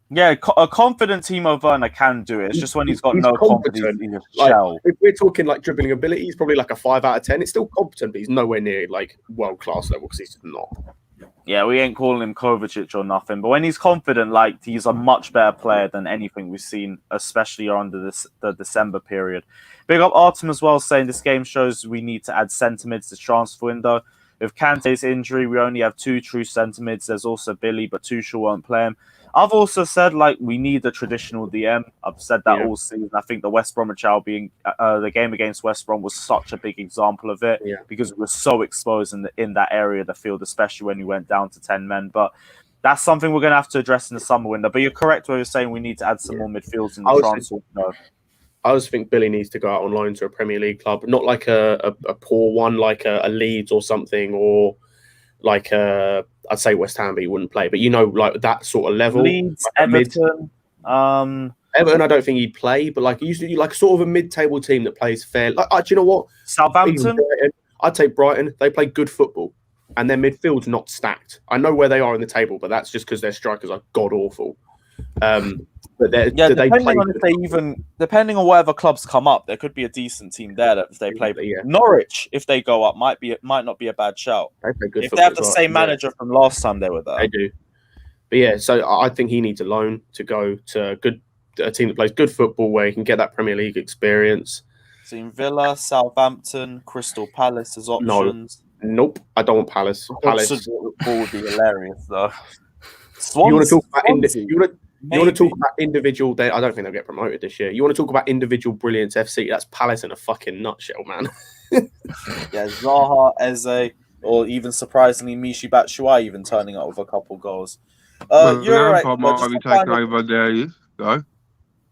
Yeah, a confident Timo Werner can do it. It's just when he's got no confidence in his shell. If we're talking like dribbling ability, he's probably like a 5 out of 10. It's still competent, but he's nowhere near like world class level because he's not. Yeah, we ain't calling him Kovacic or nothing, but when he's confident, like he's a much better player than anything we've seen, especially under the December period. Big up Artem as well, saying this game shows we need to add centre mids to transfer window. With Kante's injury, we only have 2 true centre mids. There's also Billy, but Tuchel won't play him. I've also said like we need a traditional DM. I've said that all season. I think the West Bromwich Albion, the game against West Brom was such a big example of it because it was so exposed in that area of the field, especially when you went down to 10 men. But that's something we're going to have to address in the summer window. But you're correct where you're saying we need to add some more midfields in the transfer window. I also think Billy needs to go out on loan to a Premier League club, not like a poor one, like a Leeds or something, or like I'd say West Ham, but he wouldn't play. But like that sort of level. Leeds, like Everton. Everton, I don't think he'd play, but like usually like sort of a mid-table team that plays fair. Like, do you know what? Southampton. I'd take Brighton. They play good football, and their midfield's not stacked. I know where they are in the table, but that's just because their strikers are god awful. But depending on whatever clubs come up, there could be a decent team there that if they play. Norwich, if they go up, might not be a bad shout. They play good if they have the same manager from last time they were there. They do. But yeah, so I think he needs a loan to go to a team that plays good football where he can get that Premier League experience. Seen Villa, Southampton, Crystal Palace as options. Nope, I don't want Palace. Palace would be hilarious though. You want to talk about you want to talk about individual? I don't think they'll get promoted this year. You want to talk about individual brilliance FC? That's Palace in a fucking nutshell, man. Yeah, Zaha, Eze, or even surprisingly Michy Batshuayi even turning up with a couple goals. Lampard might be taking over there. Go.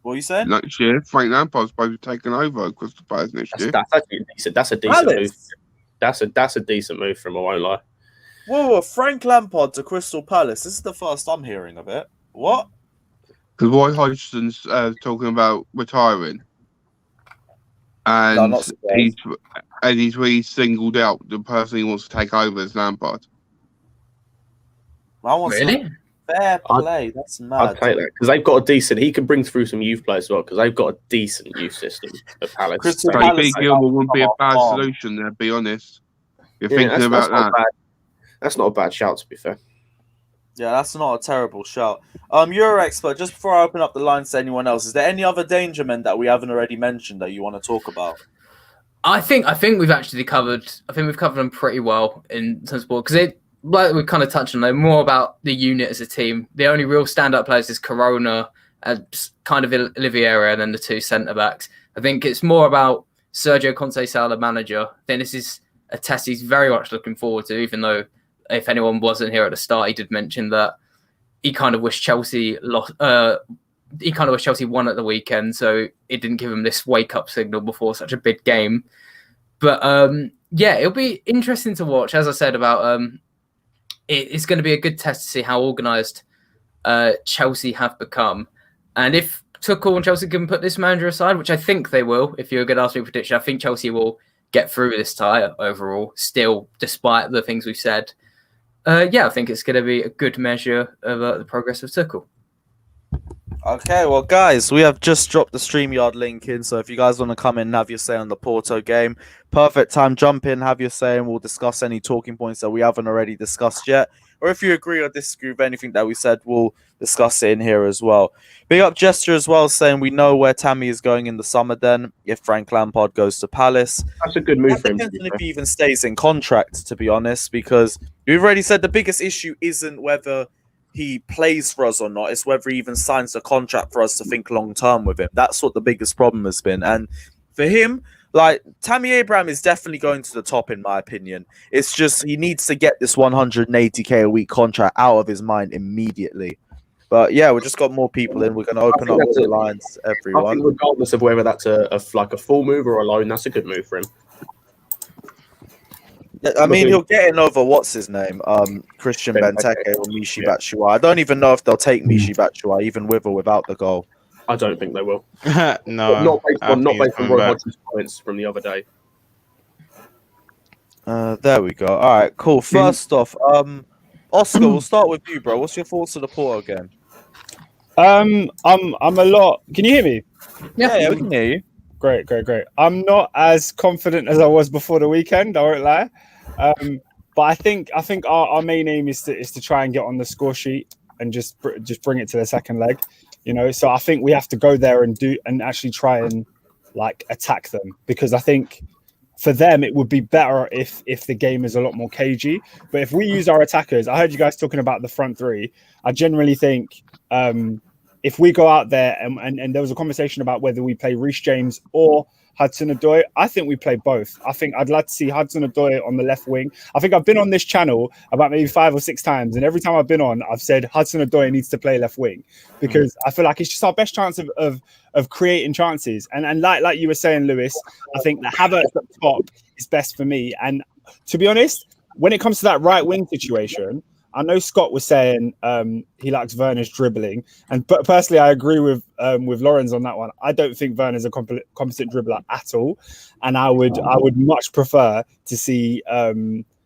What are you saying? Next year, Frank Lampard's supposed to be taking over Crystal Palace next year. That's actually decent. That's a decent move. That's a decent move from him, I won't lie. Whoa, Frank Lampard to Crystal Palace. This is the first I'm hearing of it. What? Because Roy Hodgson's talking about retiring, and he's really singled out the person he wants to take over as Lampard. Really? Fair play. That's mad. I'd take that because they've got a decent. He can bring through some youth players as well because they've got a decent youth system at Palace. Crystal Palace Gilmore wouldn't be a bad solution there. Be honest. You're thinking about that. That's not a bad shout, to be fair. Yeah, that's not a terrible shout. EuroExpert, just before I open up the lines to anyone else, is there any other danger men that we haven't already mentioned that you want to talk about? I think we've actually covered. I think we've covered them pretty well in terms of ball because like we kind of touched on, they're more about the unit as a team. The only real stand-up players is Corona and kind of Oliveira and then the 2 centre backs. I think it's more about Sergio Conceição, the manager. Then this is a test he's very much looking forward to, even though if anyone wasn't here at the start, he did mention that he kind of wished Chelsea lost. He kind of wished Chelsea won at the weekend, so it didn't give him this wake-up signal before such a big game. But yeah, it'll be interesting to watch. As I said about it's going to be a good test to see how organised Chelsea have become, and if Tuchel and Chelsea can put this manager aside, which I think they will. If you're going to ask me a prediction, I think Chelsea will get through this tie overall. Still, despite the things we've said. Yeah, I think it's going to be a good measure of the progress of Tuchel. Okay, well, guys, we have just dropped the StreamYard link in, so if you guys want to come in and have your say on the Porto game, perfect time, jump in, have your say, and we'll discuss any talking points that we haven't already discussed yet. Or if you agree or disagree with anything that we said, we'll discuss it in here as well. Big up Gesture as well, saying we know where Tammy is going in the summer then, if Frank Lampard goes to Palace. That's a good move for him. Depends on if he even stays in contract, to be honest, because we've already said the biggest issue isn't whether he plays for us or not, it's whether he even signs a contract for us to think long-term with him. That's what the biggest problem has been. And for him, Like, Tammy Abraham is definitely going to the top, in my opinion. It's just he needs to get this 180k a week contract out of his mind immediately. But yeah, we've just got more people in. We're going to open up that's the it. lines, I everyone. think regardless of whether that's a full move or a loan, that's a good move for him. I mean, he'll get in over what's his name, Christian Benteke or Mishi Batshuayi. I don't even know if they'll take Mishi Batshuayi, even with or without the goal. I don't think they will. No, not based on Roy back. Hodgson's points from the other day. There we go. All right, cool. First off, Oscar, we'll start with you, bro. What's your thoughts of the Porto game? I'm a lot. Can you hear me? Yeah, we can hear you. Great. I'm not as confident as I was before the weekend. I won't lie. But I think our main aim is to try and get on the score sheet and just bring it to the second leg. You know, so I think we have to go there and actually try and like attack them, because I think for them it would be better if the game is a lot more cagey. But if we use our attackers, I heard you guys talking about the front three. I generally think if we go out there and there was a conversation about whether we play Reece James or Hudson-Odoi, I think we play both. I think I'd like to see Hudson-Odoi on the left wing. I think I've been on this channel about maybe 5 or 6 times, and every time I've been on, I've said Hudson-Odoi needs to play left wing, because I feel like it's just our best chance of creating chances. And like you were saying, Lewis, I think the Havertz up top is best for me. And to be honest, when it comes to that right wing situation, I know Scott was saying he likes Werner's dribbling, but personally, I agree with Lawrence on that one. I don't think Werner's a competent dribbler at all, and I would much prefer to see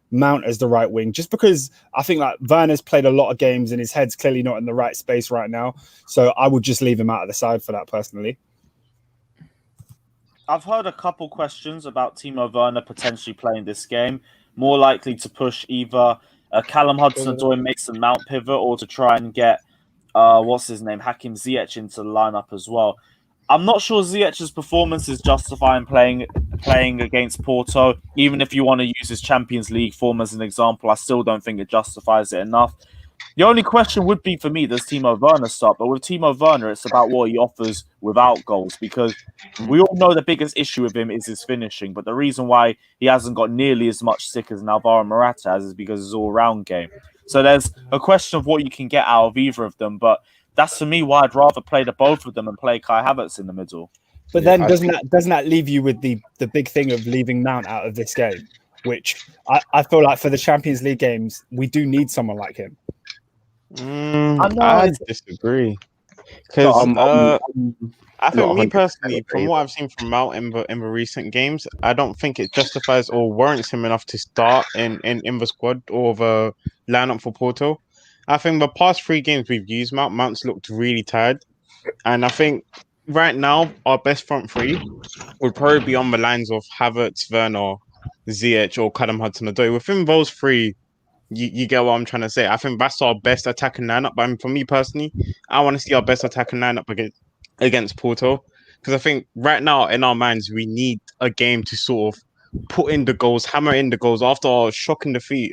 Mount as the right wing, just because I think like Werner's played a lot of games and his head's clearly not in the right space right now. So I would just leave him out of the side for that personally. I've heard a couple questions about Timo Werner potentially playing this game, more likely to push either Callum Hudson-Odoi makes a Mount pivot, or to try and get Hakim Ziyech into the lineup as well. I'm not sure Ziyech's performance is justifying playing against Porto. Even if you want to use his Champions League form as an example, I still don't think it justifies it enough. The only question would be for me, does Timo Werner start? But with Timo Werner, it's about what he offers without goals, because we all know the biggest issue with him is his finishing. But the reason why he hasn't got nearly as much stick as Alvaro Morata has is because of his all-round game. So there's a question of what you can get out of either of them. But that's for me why I'd rather play the both of them and play Kai Havertz in the middle. But then doesn't that leave you with the big thing of leaving Mount out of this game, which I feel like for the Champions League games, we do need someone like him. I disagree, because I think me personally, from what I've seen from Mount in the recent games, I don't think it justifies or warrants him enough to start in the squad or the lineup for Porto. I think the past 3 games we've used Mount's looked really tired, and I think right now our best front three would probably be on the lines of Havertz, Werner, Ziyech, or Callum Hudson-Odoi. Within those 3. You get what I'm trying to say. I think that's our best attacking lineup. But for me personally, I want to see our best attacking lineup against Porto, because I think right now in our minds we need a game to sort of put in the goals, hammer in the goals after our shocking defeat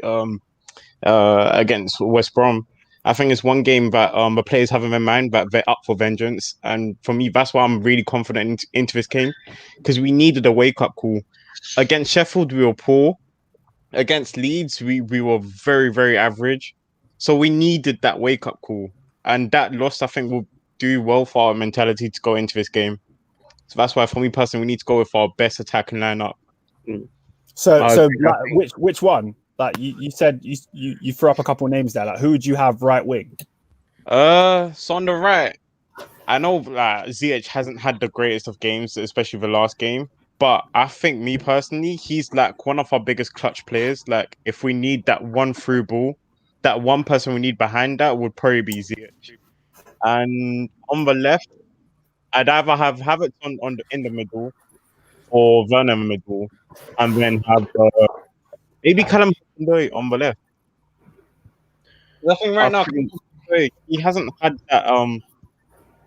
against West Brom. I think it's one game that the players have in their mind that they're up for vengeance, and for me that's why I'm really confident into this game, because we needed a wake up call. Against Sheffield we were poor. Against Leeds, we were very, very average. So we needed that wake-up call. And that loss, I think, will do well for our mentality to go into this game. So that's why, for me personally, we need to go with our best attacking lineup. So like, which one? Like you said, you threw up a couple of names there. Like, who would you have right wing? So on the right, I know Ziyech hasn't had the greatest of games, especially the last game. But I think, me personally, he's like one of our biggest clutch players. Like, if we need that one through ball, that one person we need behind that would probably be Ziyech. And on the left, I'd either have Havertz in the middle, or Werner in the middle, and then have maybe Callum Hudson-Odoi on the left. I think right now he hasn't had that.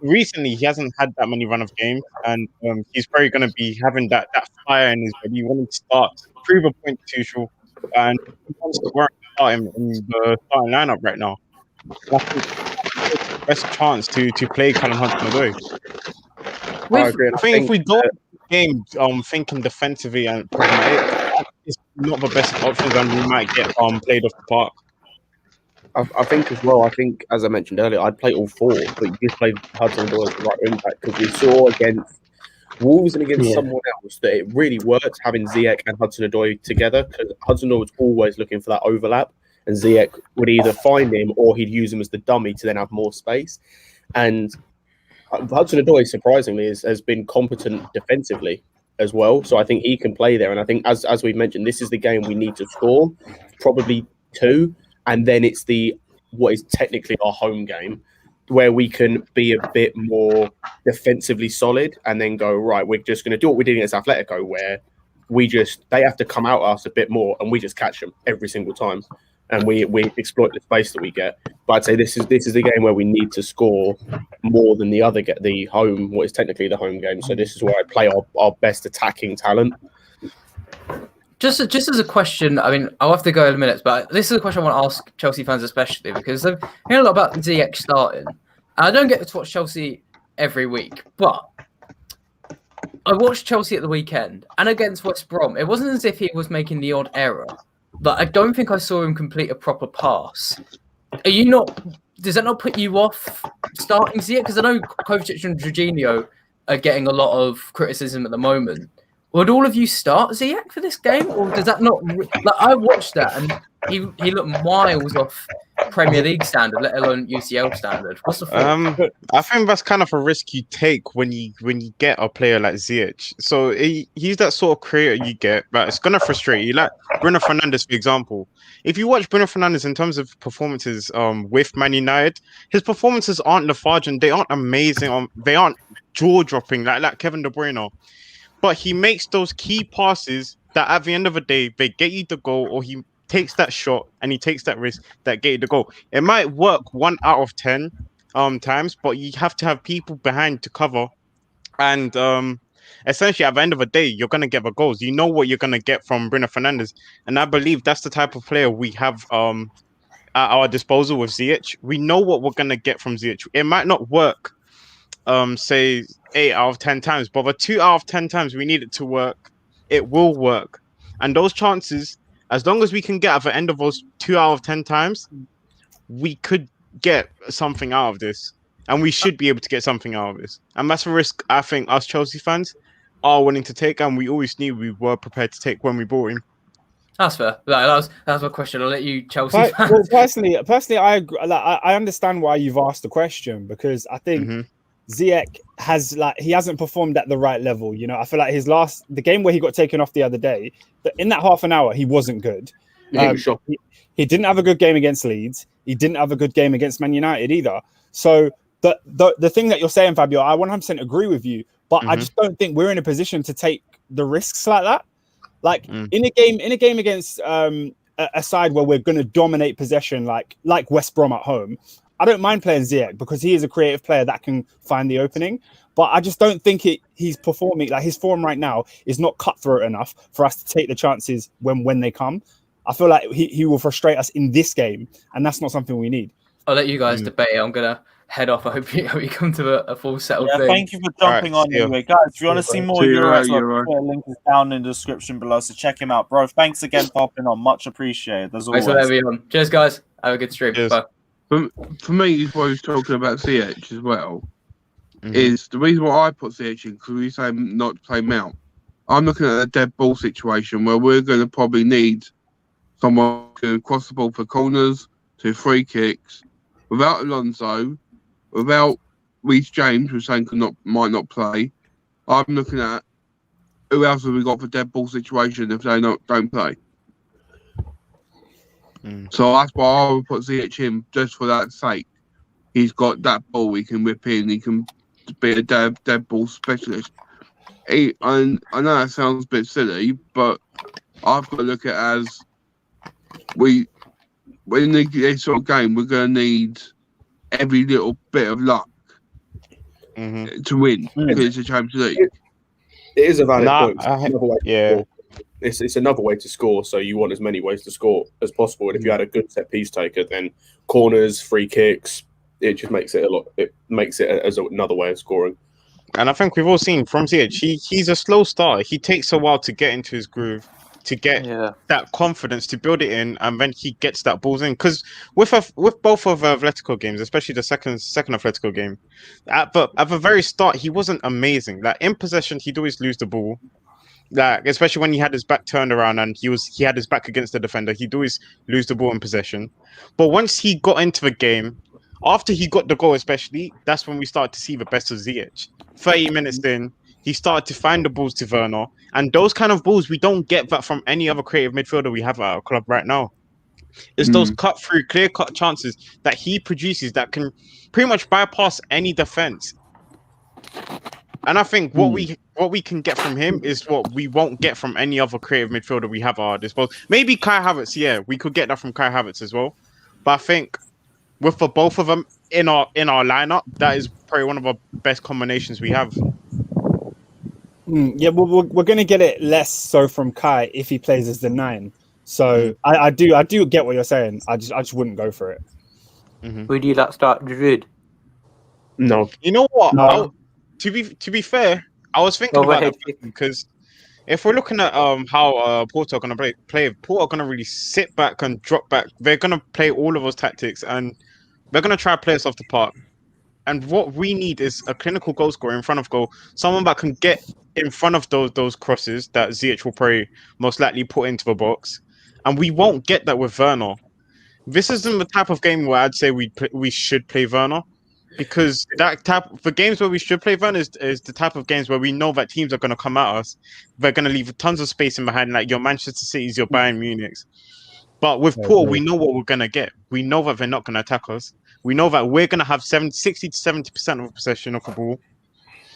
Recently, he hasn't had that many run of games, and he's probably going to be having that fire in his body. He wanted to start, prove a point to Tuchel, and he wants to start him in the starting lineup right now. I think the best chance to play Callum Hudson-Odoi. I agree. I think if we go game, thinking defensively and pragmatic is not the best options, and we might get played off the park. I think as well. I think, as I mentioned earlier, I'd play all four, but you just played Hudson-Odoi as the right impact because we saw against Wolves and against someone else that it really worked having Ziyech and Hudson-Odoi together because Hudson-Odoi was always looking for that overlap, and Ziyech would either find him or he'd use him as the dummy to then have more space. And Hudson-Odoi, surprisingly, has been competent defensively as well, so I think he can play there. And I think, as we've mentioned, this is the game we need to score, probably 2. And then it's what is technically our home game, where we can be a bit more defensively solid and then go, right, we're just going to do what we did against Atletico, where they have to come out at us a bit more and we just catch them every single time. And we exploit the space that we get. But I'd say this is the game where we need to score more than the home, what is technically the home game. So this is where I play our best attacking talent. Just as a question, I mean, I'll have to go in a minute, but this is a question I want to ask Chelsea fans especially because I've heard a lot about Ziyech starting. I don't get to watch Chelsea every week, but I watched Chelsea at the weekend and against West Brom. It wasn't as if he was making the odd error, but I don't think I saw him complete a proper pass. Does that not put you off starting Ziyech? Because I know Kovacic and Jorginho are getting a lot of criticism at the moment. Would all of you start Ziyech for this game, or does that not? I watched that and he looked miles off Premier League standard, let alone UCL standard. What's the thought? I think that's kind of a risk you take when you get a player like Ziyech. So he's that sort of creator you get, but it's gonna frustrate you. Like Bruno Fernandes, for example. If you watch Bruno Fernandes in terms of performances with Man United, his performances aren't lethargic. They aren't amazing. They aren't jaw dropping like Kevin De Bruyne. But he makes those key passes that at the end of the day, they get you the goal, or he takes that shot and he takes that risk that get you the goal. It might work 1 out of 10 times, but you have to have people behind to cover. And essentially, at the end of the day, you're going to get the goals. You know what you're going to get from Bruno Fernandes. And I believe that's the type of player we have at our disposal with Ziyech. We know what we're going to get from Ziyech. It might not work, say 8 out of 10 times, but the 2 out of 10 times we need it to work, it will work. And those chances, as long as we can get at the end of those 2 out of 10 times, we could get something out of this, and we should be able to get something out of this. And that's a risk I think us Chelsea fans are willing to take, and we always knew we were prepared to take when we bought him. That's fair. That was my question. I'll let you, Chelsea fans. Well, personally, I agree. I understand why you've asked the question, because I think Ziyech hasn't performed at the right level. You know, I feel like the game where he got taken off the other day, in that half an hour, he wasn't good. He didn't have a good game against Leeds. He didn't have a good game against Man United either. So the thing that you're saying, Fabio, I 100% agree with you, but I just don't think we're in a position to take the risks like that. Like in a game against a side where we're going to dominate possession, like West Brom at home, I don't mind playing Ziyech because he is a creative player that can find the opening. But I just don't think he's performing, like his form right now is not cutthroat enough for us to take the chances when they come. I feel like he will frustrate us in this game, and that's not something we need. I'll let you guys debate. I'm gonna head off. I hope you come to a full settled thing. Thank you for jumping on anyway, guys. If you want to see more EuroExpert, the link is down in the description below, so check him out, bro. Thanks again for hopping on. Much appreciated. As always. Thanks for having me on. Cheers, guys. Have a good stream. Cheers. Bye. For me, what I was talking about Ziyech as well, is the reason why I put Ziyech in, because we say not to play Mount. I'm looking at a dead ball situation where we're going to probably need someone to cross the ball for corners, to free kicks. Without Alonso, without Reece James, who's saying might not play, I'm looking at who else have we got for dead ball situation if they don't play. So that's why I would put Ziyech in, just for that sake. He's got that ball he can whip in. He can be a dead ball specialist. I know that sounds a bit silly, but I've got to look at it as in this sort of game, we're going to need every little bit of luck to win because it's a Champions League. It is a valid point. It's another way to score, so you want as many ways to score as possible. And if you had a good set piece taker, then corners, free kicks, it just makes it a lot. It makes it as another way of scoring. And I think we've all seen from Ziyech, he's a slow starter. He takes a while to get into his groove, to get that confidence, to build it in, and then he gets that balls in. Because with both of Atletico games, especially the second Atletico game, at the very start, he wasn't amazing. Like in possession, he'd always lose the ball. Like especially when he had his back turned around and he had his back against the defender, he'd always lose the ball in possession. But once he got into the game, after he got the goal, especially, that's when we started to see the best of Ziyech. 30 minutes in, he started to find the balls to Werner, and those kind of balls we don't get that from any other creative midfielder we have at our club right now. It's those cut through, clear cut chances that he produces that can pretty much bypass any defense. And I think what we can get from him is what we won't get from any other creative midfielder we have at our disposal. Maybe Kai Havertz, yeah, we could get that from Kai Havertz as well. But I think with the both of them in our lineup, that is probably one of our best combinations we have. Yeah, well, we're going to get it less so from Kai if he plays as the 9. So I do get what you're saying. I just wouldn't go for it. Would you like start Giroud? No. You know what? No. To be fair, I was thinking about that because if we're looking at how Porto are going to play, Porto are going to really sit back and drop back. They're going to play all of those tactics and they're going to try to play us off the park. And what we need is a clinical goal scorer in front of goal, someone that can get in front of those crosses that Ziyech will probably most likely put into the box. And we won't get that with Werner. This isn't the type of game where I'd say we should play Werner. Because the games where we should play Werner is the type of games where we know that teams are going to come at us. They're going to leave tons of space in behind, like your Manchester City's, your Bayern Munich's. But with Porto, we know what we're going to get. We know that they're not going to attack us. We know that we're going to have 60 to 70% of possession of the ball.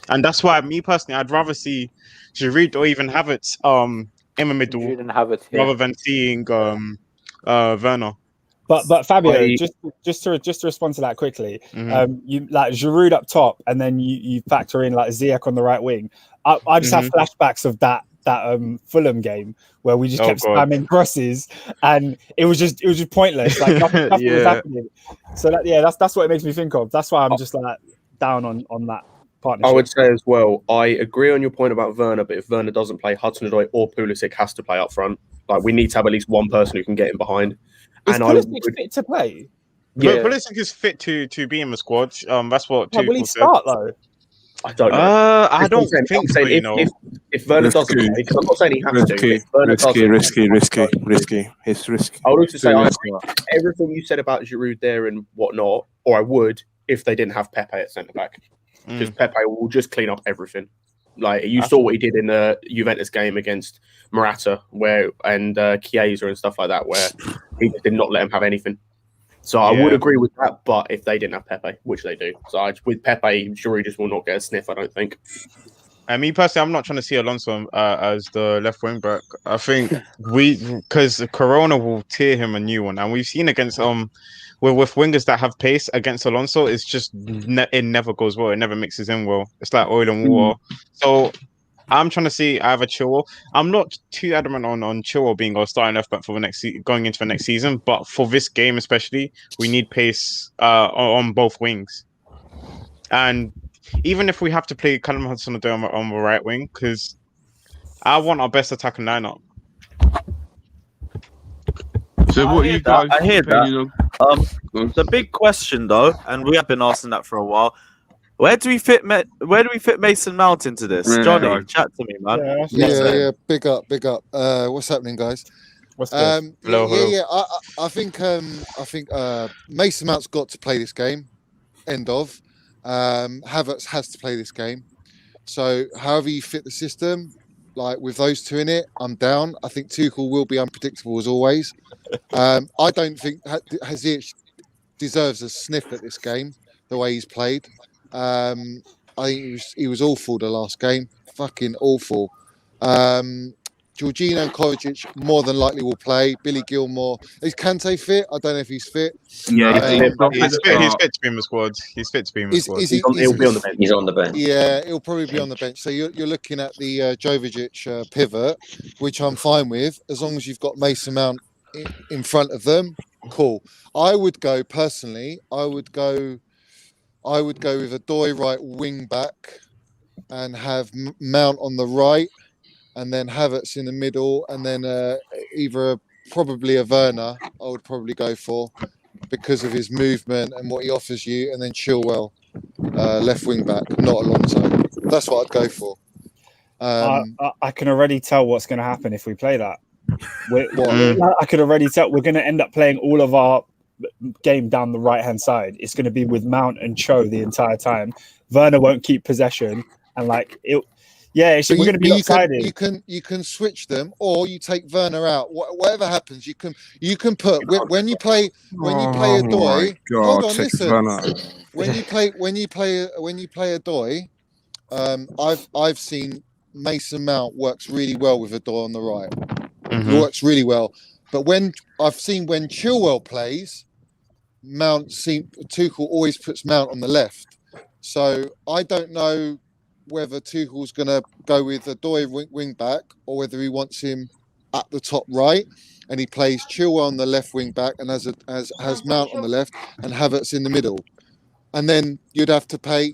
And that's why, me personally, I'd rather see Giroud or even Havertz in the middle rather than seeing Werner. But Fabio, just to respond to that quickly, you like Giroud up top, and then you factor in like Ziyech on the right wing. I just have flashbacks of that Fulham game where we just kept spamming crosses, and it was just pointless. Like nothing was happening. So that's what it makes me think of. That's why I'm just like down on that partnership. I would say as well, I agree on your point about Werner, but if Werner doesn't play, Hudson-Odoi or Pulisic has to play up front. Like we need to have at least one person who can get in behind. Is Pulisic fit to play? Yeah, Pulisic is fit to be in the squad. That's what. Will he start though? I don't know. I don't think so. If Werner doesn't play, because I'm not saying he has to. Risky. It's risky. I would also say I agree everything you said about Giroud there and whatnot, or I would if they didn't have Pepe at centre back, because Pepe will just clean up everything. Like you saw what he did in the Juventus game against Morata, and Chiesa and stuff like that, where he just did not let him have anything. So I would agree with that, but if they didn't have Pepe, which they do, so with Pepe, Giroud just will not get a sniff, I don't think. And me personally, I'm not trying to see Alonso as the left wing back. I think because Corona will tear him a new one, and we've seen against with wingers that have pace against Alonso, it's just it never goes well. It never mixes in well. It's like oil and water. So I'm trying to see either Chilwell. I'm not too adamant on Chilwell being our starting left back for the going into the next season, but for this game especially, we need pace on both wings. And even if we have to play Callum Hudson-Odoi on the right wing, because I want our best attacking lineup. So what you guys? I hear that. The big question though, and we have been asking that for a while. Where do we fit Mason Mount into this? Johnny, chat to me, man. Yeah. Big up. What's happening, guys? I think Mason Mount's got to play this game. End of. Havertz has to play this game. So however you fit the system, like with those two in it, I'm down. I think Tuchel will be unpredictable as always. I don't think Ziyech deserves a sniff at this game, the way he's played. I think he was awful the last game. Fucking awful. Jorginho and Kovacic more than likely will play. Billy Gilmore. Is Kante fit? I don't know if he's fit. Yeah, he's fit to be in the squad. He's fit to be in the squad. He'll be on the bench. He's on the bench. Yeah, he'll probably be on the bench. So you're looking at the Jovic pivot, which I'm fine with, as long as you've got Mason Mount in front of them. Cool. I would go with a Odoi right wing back, and have Mount on the right, and then Havertz in the middle, and then probably a Werner I would probably go for because of his movement and what he offers you, and then Chilwell left wing back, not Alonso. That's what I'd go for. I can already tell what's going to happen if we play that. I could already tell we're going to end up playing all of our game down the right hand side. It's going to be with Mount and Cho the entire time. Werner won't keep possession, and we're going to be lopsided. You can switch them, or you take Werner out. Whatever happens, you can put when you play Adoy. Hold on, listen. When you play Adoy, I've seen Mason Mount works really well with Adoy on the right. Mm-hmm. It works really well. But when Chilwell plays, Tuchel always puts Mount on the left. So I don't know whether Tuchel's going to go with Adoy wing back, or whether he wants him at the top right, and he plays Chilwell on the left wing back, and has Mount on the left, and Havertz in the middle. And then you'd probably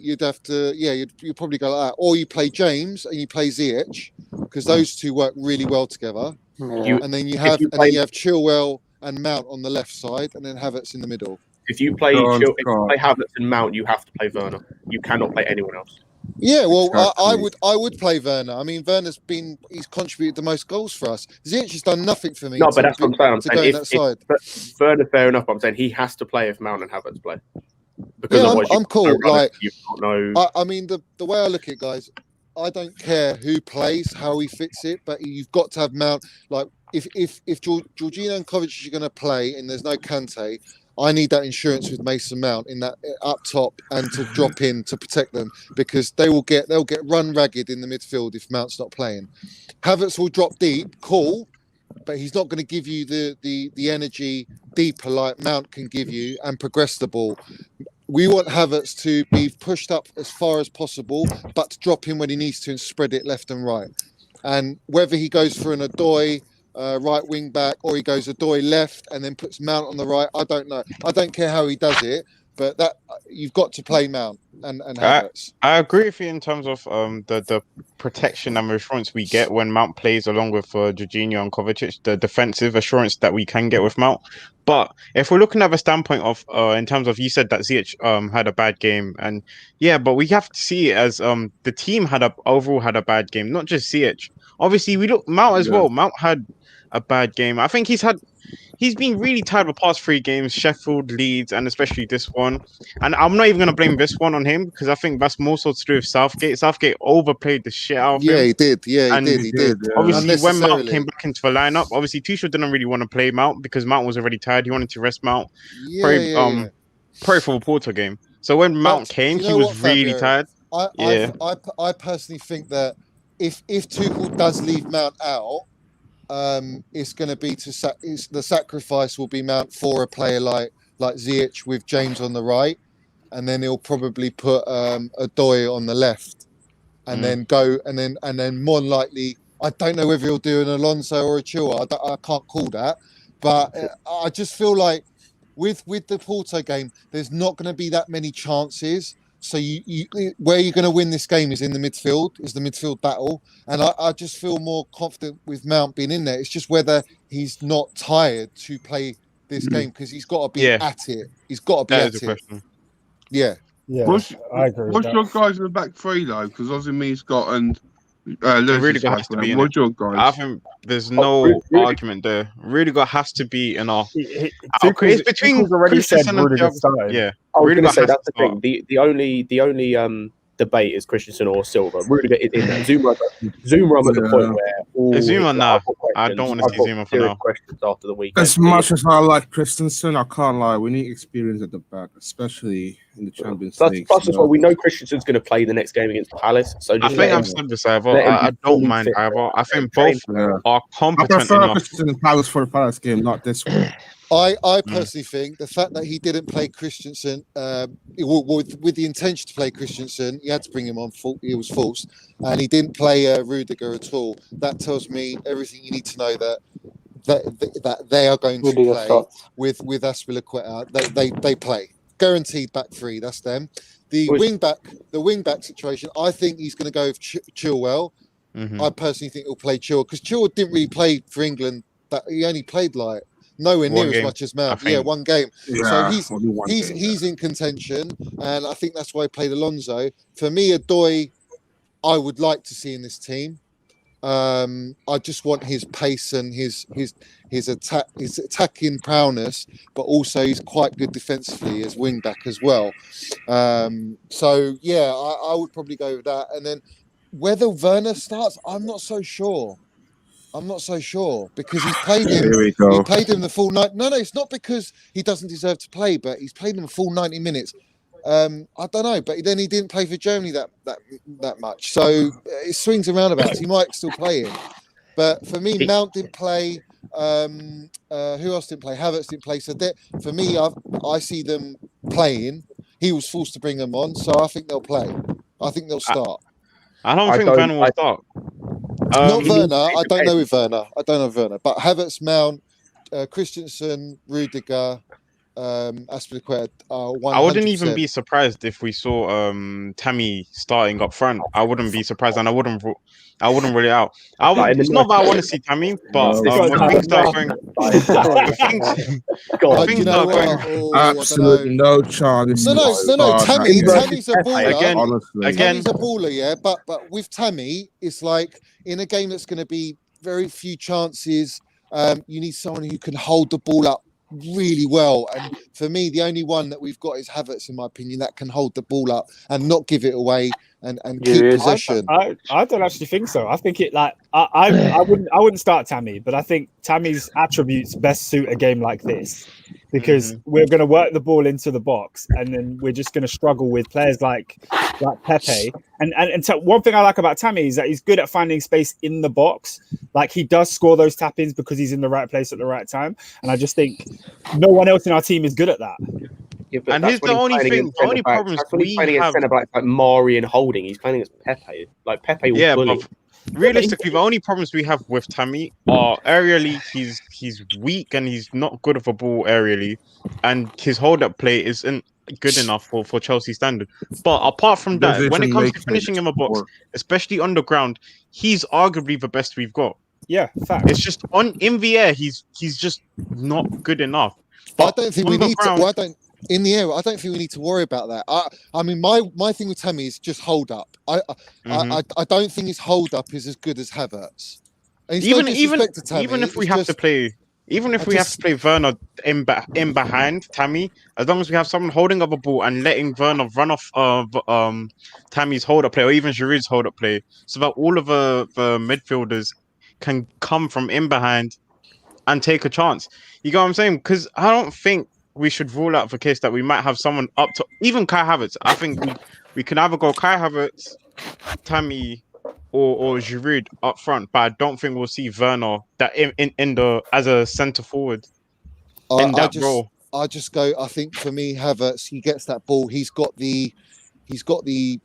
go like that, or you play James and you play Ziyech, because those two work really well together. And then you have Chilwell and Mount on the left side, and then Havertz in the middle. If you play Havertz and Mount, you have to play Werner. You cannot play anyone else. Yeah, well, I would play Werner. I mean, he's contributed the most goals for us. Ziyech has done nothing for me. No, but that's what I'm saying. But Werner's fair enough. I'm saying he has to play if Mount and Havertz play. Because I'm cool. I mean, the way I look at it, guys, I don't care who plays, how he fits it, but you've got to have Mount. Like, if Jorginho and Kovacic are going to play and there's no Kante, I need that insurance with Mason Mount in that up top, and to drop in to protect them, because they'll get run ragged in the midfield if Mount's not playing. Havertz will drop deep, cool, but he's not going to give you the energy deeper like Mount can give you and progress the ball. We want Havertz to be pushed up as far as possible, but to drop in when he needs to and spread it left and right. And whether he goes for an Adoy right wing back, or he goes Adoy left and then puts Mount on the right, I don't know. I don't care how he does it, but that you've got to play Mount and Havertz. I agree with you in terms of the protection and assurance we get when Mount plays along with Jorginho and Kovacic, the defensive assurance that we can get with Mount. But if we're looking at the standpoint of in terms of, you said that Ziyech had a bad game, and but we have to see it as the team overall had a bad game, not just Ziyech. Obviously, we look Mount as well. Mount had a bad game. I think he's been really tired the past 3 games, Sheffield, Leeds, and especially this one. And I'm not even going to blame this one on him, because I think that's more so to do with Southgate. Southgate overplayed the shit out of him. Yeah, he did. He did. Obviously, when Mount came back into the lineup, obviously Tuchel didn't really want to play Mount because Mount was already tired. He wanted to rest Mount. Pray for the Porto game. So when Mount came, he was really tired. I personally think that if Tuchel does leave Mount out, it's going to be the sacrifice will be Mount for a player like Ziyech with James on the right, and then he'll probably put Adoy on the left, and then more than likely, I don't know whether he'll do an Alonso or a Chilwell. I can't call that, but I just feel like with the Porto game, there's not going to be that many chances. So where you're going to win this game is in the midfield, is the midfield battle. And I just feel more confident with Mount being in there. It's just whether he's not tired to play this game, because he's got to be at it. He's got to be at it. Question. Yeah. I agree. What's your guys in the back 3 though? Because obviously me, Scott, and Rudiger has to be in it. Your guys? I think there's no argument there. Rudiger has to be in our. It's between Christensen and Thiago. Yeah, I was going to say that's the thing. The only debate is Christensen or Silva. Rudiger is in there. Zuma at the point where Zuma now. I don't want to see Zuma for now. Questions after the weekend. As much as I like Christensen, I can't lie. We need experience at the back, especially in the Champions League. Plus, as well, we know Christensen's going to play the next game against Palace. So I think I've said this either. I don't mind either. I think both are competent I prefer enough. Christensen and Palace for the Palace game, not this one. I personally think the fact that he didn't play Christensen with the intention to play Christensen, he had to bring him on. He was forced, and he didn't play Rudiger at all. That tells me everything you need to know that they are going to play with Aspilicueta. They play guaranteed back 3. That's them. The wing back situation, I think he's going to go with Chilwell. I personally think he'll play Chilwell because Chilwell didn't really play for England. That he only played like nowhere near as much as Mount. Yeah, one game. Yeah, so he's in contention, and I think that's why he played Alonso. For me, Odoi, I would like to see in this team. I just want his pace and his attacking prowess, but also he's quite good defensively as wing back as well. So yeah, I would probably go with that. And then whether Werner starts, I'm not so sure because he's played him. Here we go. He played him the full night. No, it's not because he doesn't deserve to play, but he's played him the full 90 minutes. I don't know, but then he didn't play for Germany that much. So it swings and roundabouts. He might still play him. But for me, Mount didn't play. Who else didn't play? Havertz didn't play. So for me, I see them playing. He was forced to bring them on, so I think they'll play. I think they'll start. I don't think Werner will start. Not Werner. I don't know with Werner. But Havertz, Mount, Christensen, Rudiger, Aspilicueta. I wouldn't even be surprised if we saw Tammy starting up front. I wouldn't be surprised, and I wouldn't rule it out. It's not that I want to see Tammy, but when things start going, absolutely no chance. No. Tammy's a baller. Honestly. Tammy's a baller, yeah. But with Tammy, it's like in a game that's going to be very few chances. You need someone who can hold the ball up really well, and for me the only one that we've got is Havertz, in my opinion, that can hold the ball up and not give it away and keep possession. I don't actually think so. I think it like I wouldn't start Tammy, but I think Tammy's attributes best suit a game like this because we're going to work the ball into the box and then we're just going to struggle with players like Pepe. And so one thing I like about Tammy is that he's good at finding space in the box. Like he does score those tap-ins because he's in the right place at the right time. And I just think no one else in our team is good at that. Yeah, and here's the only thing. The only problem is we have centre backs like Mari and Holding. He's playing against Pepe. Like Pepe will bully. But realistically, the only problems we have with Tammy are aerially. He's weak and he's not good of a ball aerially, and his hold-up play isn't good enough for Chelsea standard. But apart from that, when it comes to finishing in a box, especially on the ground, he's arguably the best we've got. Yeah, fact. It's just in the air, he's just not good enough. But I don't think we need to. In the air, I don't think we need to worry about that. I mean, my thing with Tammy is just hold up. I don't think his hold up is as good as Havertz. Even if we have to play Werner in behind Tammy, as long as we have someone holding up a ball and letting Werner run off of Tammy's hold up play or even Giroud's hold up play, so that all of the midfielders can come from in behind and take a chance. You get what I'm saying? Because I don't think we should rule out the case that we might have someone up to even Kai Havertz. I think we can either go Kai Havertz, Tammy, or Giroud up front, but I don't think we'll see Werner that in the as a centre forward in that role. I just go. I think for me, Havertz, he gets that ball. He's got the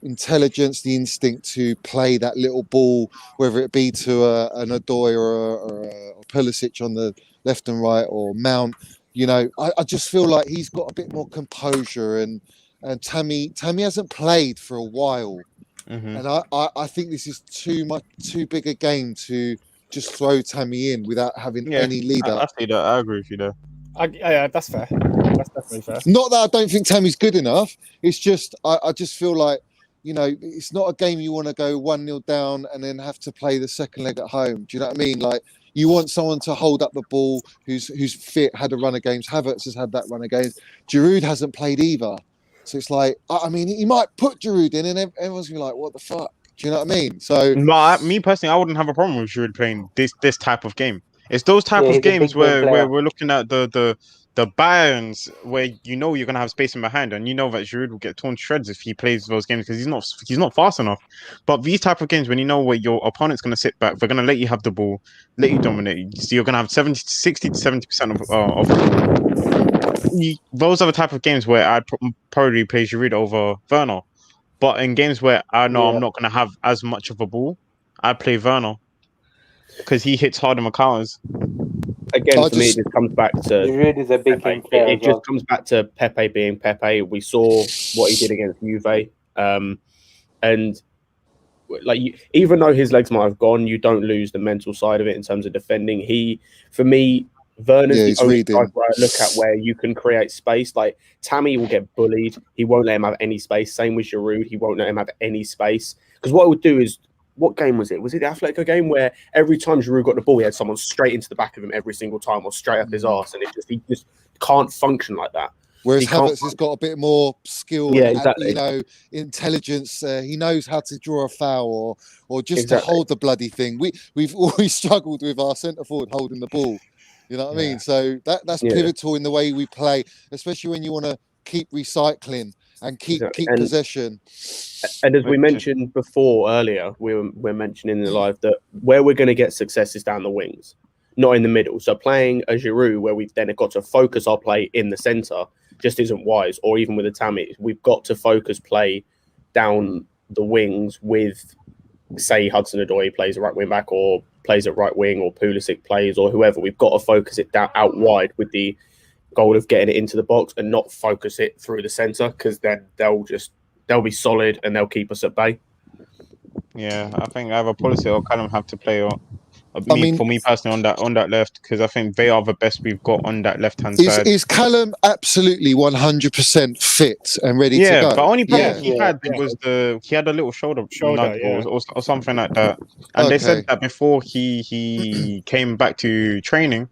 intelligence, the instinct to play that little ball, whether it be to an Odoi or a Pulisic on the left and right or Mount. You know, I just feel like he's got a bit more composure, and Tammy hasn't played for a while, and I think this is too big a game to just throw Tammy in without having any leader. I see that. I agree with you there. Yeah, that's fair. That's definitely fair. Not that I don't think Tammy's good enough. It's just I just feel like, you know, it's not a game you want to go 1-0 down and then have to play the second leg at home. Do you know what I mean? Like, you want someone to hold up the ball who's fit, had a run of games. Havertz has had that run of games. Giroud hasn't played either. So it's like, I mean, he might put Giroud in and everyone's going to be like, what the fuck? Do you know what I mean? So, me personally, I wouldn't have a problem with Giroud playing this type of game. It's those type of games where we're looking at the Bayerns where you know you're gonna have space in behind, and you know that Giroud will get torn to shreds if he plays those games because he's not fast enough. But these type of games when you know where your opponent's gonna sit back, they're gonna let you have the ball, let you dominate. So you're gonna have 60 to 70% of those are the type of games where I'd probably play Giroud over Werner. But in games where I know I'm not gonna have as much of a ball, I play Werner because he hits hard in the counters. again, for me, it just comes back to Giroud is a big game player. It just comes back to Pepe being Pepe. We saw what he did against Juve, and like even though his legs might have gone, you don't lose the mental side of it in terms of defending. For me, Werner's the only striker I look at where you can create space. Like Tammy will get bullied. He won't let him have any space. Same with Giroud. He won't let him have any space. Because what I would do is, what game was it? Was it the Atletico game where every time Giroud got the ball, he had someone straight into the back of him every single time or straight up his arse, and he just can't function like that. Whereas Havertz has got a bit more skill, exactly. and, intelligence. He knows how to draw a foul or just to hold the bloody thing. We've always struggled with our centre forward holding the ball. You know what I mean? So that's pivotal in the way we play, especially when you want to keep recycling and keep possession. And as we mentioned before earlier, we're mentioning in the live that where we're going to get success is down the wings, not in the middle. So playing a Giroud where we've then got to focus our play in the centre just isn't wise. Or even with a Tammy, we've got to focus play down the wings with, say, Hudson-Odoi plays a right wing back or plays at right wing, or Pulisic plays, or whoever. We've got to focus it down out wide with the goal of getting it into the box and not focus it through the centre, because then they'll be solid and they'll keep us at bay. Yeah, I think either Pulisic or Callum have to play for me personally on that left, because I think they are the best we've got on that left hand side. Is Callum absolutely 100% fit and ready to go? Yeah, the only problem he had was he had a little shoulder or something like that, and they said that before he came back to training,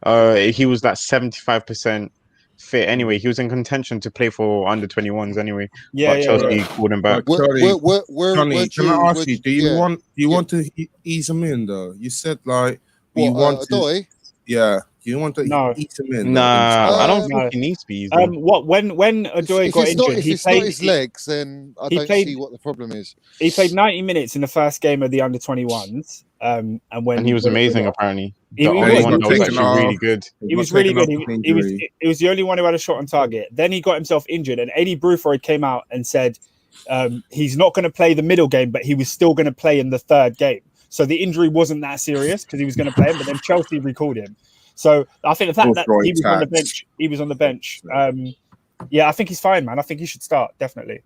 he was like 75% fit anyway. He was in contention to play for under 21s anyway. But Chelsea called him back. Johnny, can I ask you? Do you want to ease him in though? You said like you want to. Yeah, you want to ease him in. Nah, I don't think he needs to be eased in. When Odoi got injured, if it's not his legs, then I don't see what the problem is. He played 90 minutes in the first game of the under 21s. And he was amazing. Apparently, he was actually really good. He was really good. He was the only one who had a shot on target. Then he got himself injured, and Eddie Bruford came out and said he's not going to play the middle game, but he was still going to play in the third game. So the injury wasn't that serious because he was going to play him, but then Chelsea recalled him. So I think the fact that he was on the bench, I think he's fine, man. I think he should start, definitely.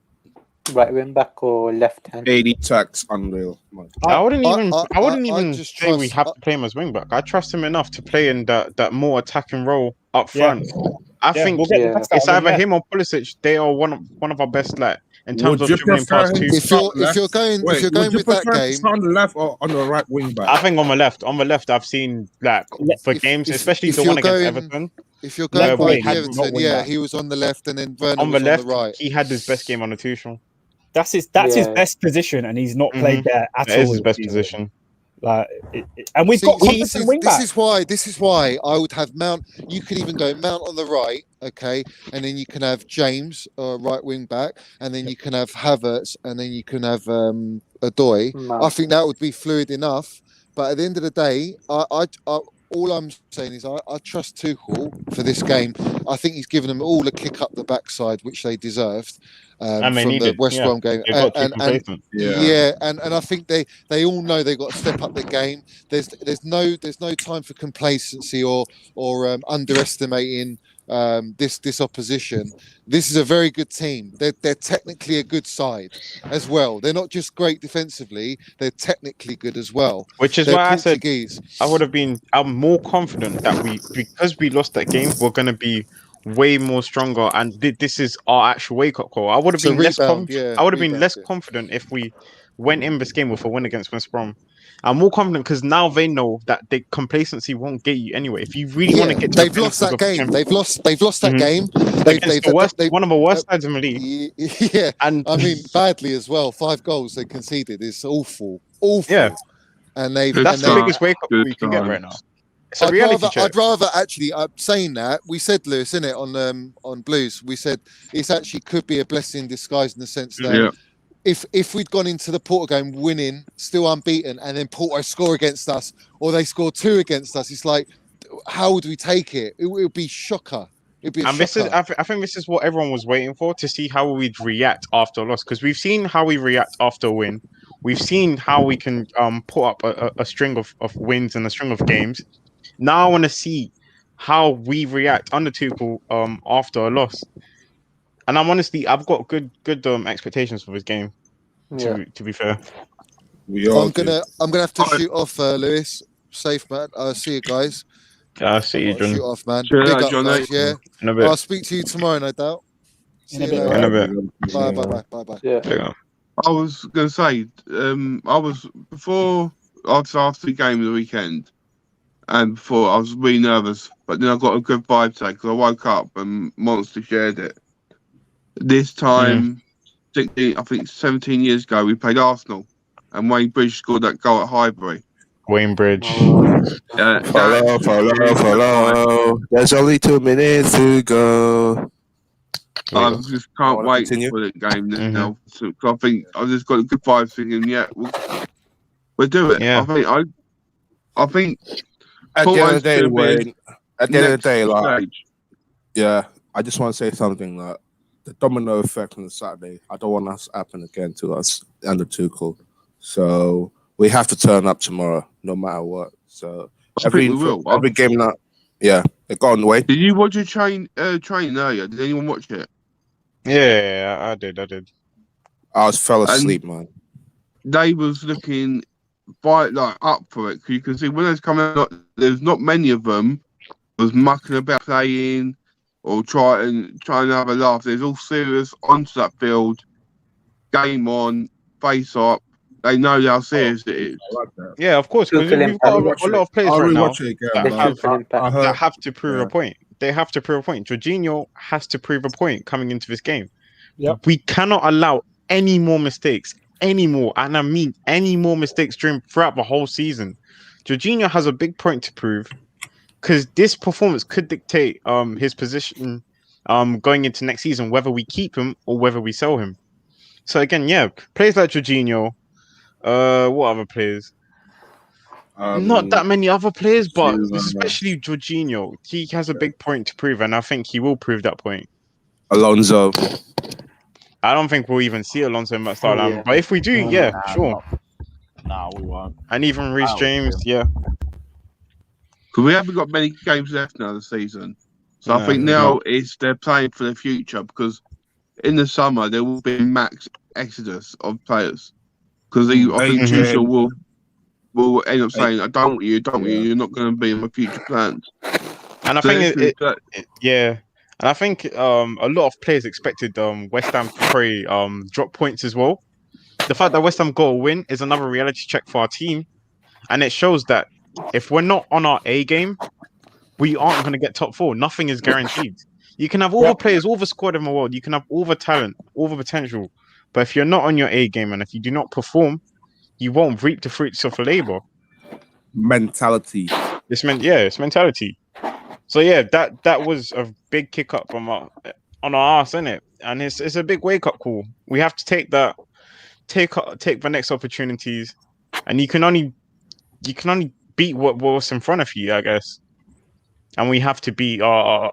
Right wing back or left hand? 80 tax, unreal. I wouldn't even say we have to play him as wing back. I trust him enough to play in that more attacking role up front. I think it's either him or Pulisic. They are one of our best, in terms of dribbling past two. If you're going with that game, on the left or on the right wing back? I think on the left. On the left, I've seen for games, especially the one against Everton. If you're going by Everton, he was on the left, and then Werner was on the right. He had his best game on the Tuchel. That's his best position, and he's not played there at all. It is his best position. And we've got competent wing back. This is why I would have Mount. You could even go Mount on the right, okay, and then you can have James, right wing back, and then you can have Havertz, and then you can have Odoi. I think that would be fluid enough. But at the end of the day, all I'm saying is I trust Tuchel for this game. I think he's given them all a kick up the backside, which they deserved from the West Brom game. And I think they all know they've got to step up the game. There's no time for complacency or underestimating this opposition. This is a very good team. They're technically a good side as well. They're not just great defensively, they're technically good as well. Which is why I said I'm more confident that because we lost that game, we're going to be way more stronger, and this is our actual wake-up call. I would have been less confident if we went in this game with a win against West Brom. I'm more confident because now they know that the complacency won't get you anyway. If you really want to get to they've lost that game. They've lost that game. They've one of the worst sides in the league. Yeah, and I mean badly as well. 5 goals they conceded is awful. Yeah, and that's the biggest wake up we can get right now. It's a reality check. I'd rather actually saying that we said, Lewis, in it on Blues, we said it's actually could be a blessing in disguise in the sense that if we'd gone into the Porto game winning, still unbeaten, and then Porto score against us, or they score 2 against us, it's like, how would we take it? It would be shocker. It'd be I think this is what everyone was waiting for, to see how we'd react after a loss, because we've seen how we react after a win. We've seen how we can put up a string of wins and a string of games. Now I want to see how we react under Tuchel after a loss. And I've got good expectations for this game. To be fair, I'm gonna have to shoot off, Lewis. Safe man. See you guys. I'll see you, John. Shoot off, man. Sure, Big up, John, guys. Yeah. In a bit. I'll speak to you tomorrow, no doubt. See you In a later. bit. Bye. Yeah. I was going to say, I was before after the game of the weekend, and before I was really nervous, but then I got a good vibe today because I woke up and Monster shared it. This time, 17 years ago, we played Arsenal, and Wayne Bridge scored that goal at Highbury. Wayne Bridge. Follow. There's only 2 minutes to go. I just can't wait for the game now. So I think I just got a good vibe thinking, we'll do it. Yeah. I think At the end of the day, Wayne, stage. yeah, I just want to say something that the domino effect on the Saturday, I don't want that to happen again to us under Tuchel. So we have to turn up tomorrow, no matter what. So every game now, go on, Wayne. Did you watch your train earlier? Did anyone watch it? Yeah, I did. I fell asleep, man. They was looking up for it because you can see when it's coming out, there's not many of them was mucking about playing or trying to have a laugh. There's all serious onto that field, game on, face up. They know how serious it is. I like that. Yeah, of course. Because we've got a lot of players right now that have to prove a point. They have to prove a point. Jorginho has to prove a point coming into this game. Yep. We cannot allow any more mistakes. Any more, and I mean any more mistakes throughout the whole season. Jorginho has a big point to prove because this performance could dictate his position going into next season, whether we keep him or whether we sell him. So again, players like Jorginho, what other players? Not that many other players, but especially Jorginho. He has a big point to prove, and I think he will prove that point. Alonso. I don't think we'll even see Alonso in that style, but if we do, sure. No, we won't. And even Reece James, Because we haven't got many games left now this season. So I think now they're playing for the future because in the summer there will be max exodus of players. Because I think Tuchel will end up saying, I don't want you, you're not going to be in my future plans. And I think and I think a lot of players expected West Ham to probably drop points as well. The fact that West Ham got a win is another reality check for our team. And it shows that if we're not on our A game, we aren't going to get top 4. Nothing is guaranteed. You can have all the players, all the squad in the world. You can have all the talent, all the potential. But if you're not on your A game and if you do not perform, you won't reap the fruits of labor. Mentality. It's mentality. So that was a big kick up on our ass, isn't it? And it's a big wake up call. We have to take the next opportunities, and you can only beat what's in front of you, I guess. And we have to beat our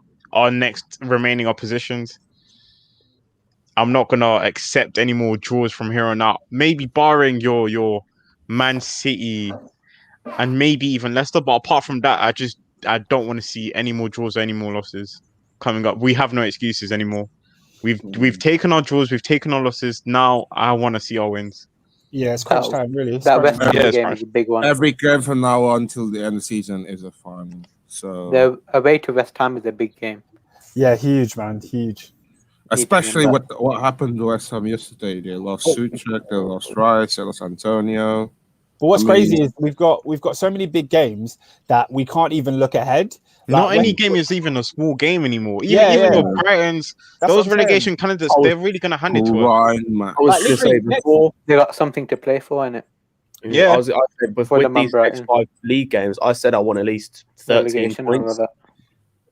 next remaining oppositions. I'm not gonna accept any more draws from here on out. Maybe barring your Man City and maybe even Leicester, but apart from that, I don't want to see any more draws or any more losses coming up. We have no excuses anymore. We've taken our draws, we've taken our losses. Now I want to see our wins. Yeah, it's crunch time, really. That West Ham game is a big one. Every game from now on till the end of the season is a final. So the away to West Ham is a big game. Yeah, huge, man, huge. Especially what happened to West Ham yesterday. They lost Ziyech, they lost Rice, they lost Antonio. But what's crazy is we've got so many big games that we can't even look ahead. Not any game is even a small game anymore. Even the Brightons, those relegation candidates, they're really going to hand it to us. I was going to say before they got something to play for, innit? Yeah, I said before with these next 5 league games, I said I want at least 13 points.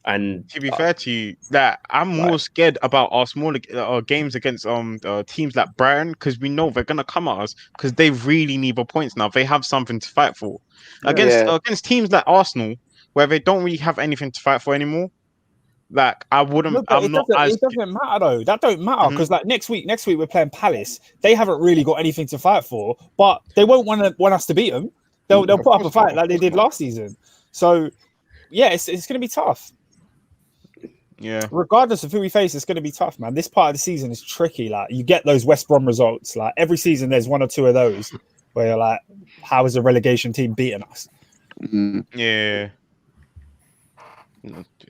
And to be fair to you, that I'm more scared about our smaller games against teams like Brighton because we know they're gonna come at us because they really need the points now. They have something to fight for. Against teams like Arsenal, where they don't really have anything to fight for anymore. Like I wouldn't. It doesn't matter though. That don't matter because like next week we're playing Palace. They haven't really got anything to fight for, but they won't want us to beat them. They'll put up a fight like they did last season. So. yeah, it's going to be tough. Yeah. Regardless of who we face, it's going to be tough, man. This part of the season is tricky. Like, you get those West Brom results. Like, every season, there's one or two of those where you're like, how is a relegation team beating us? Yeah.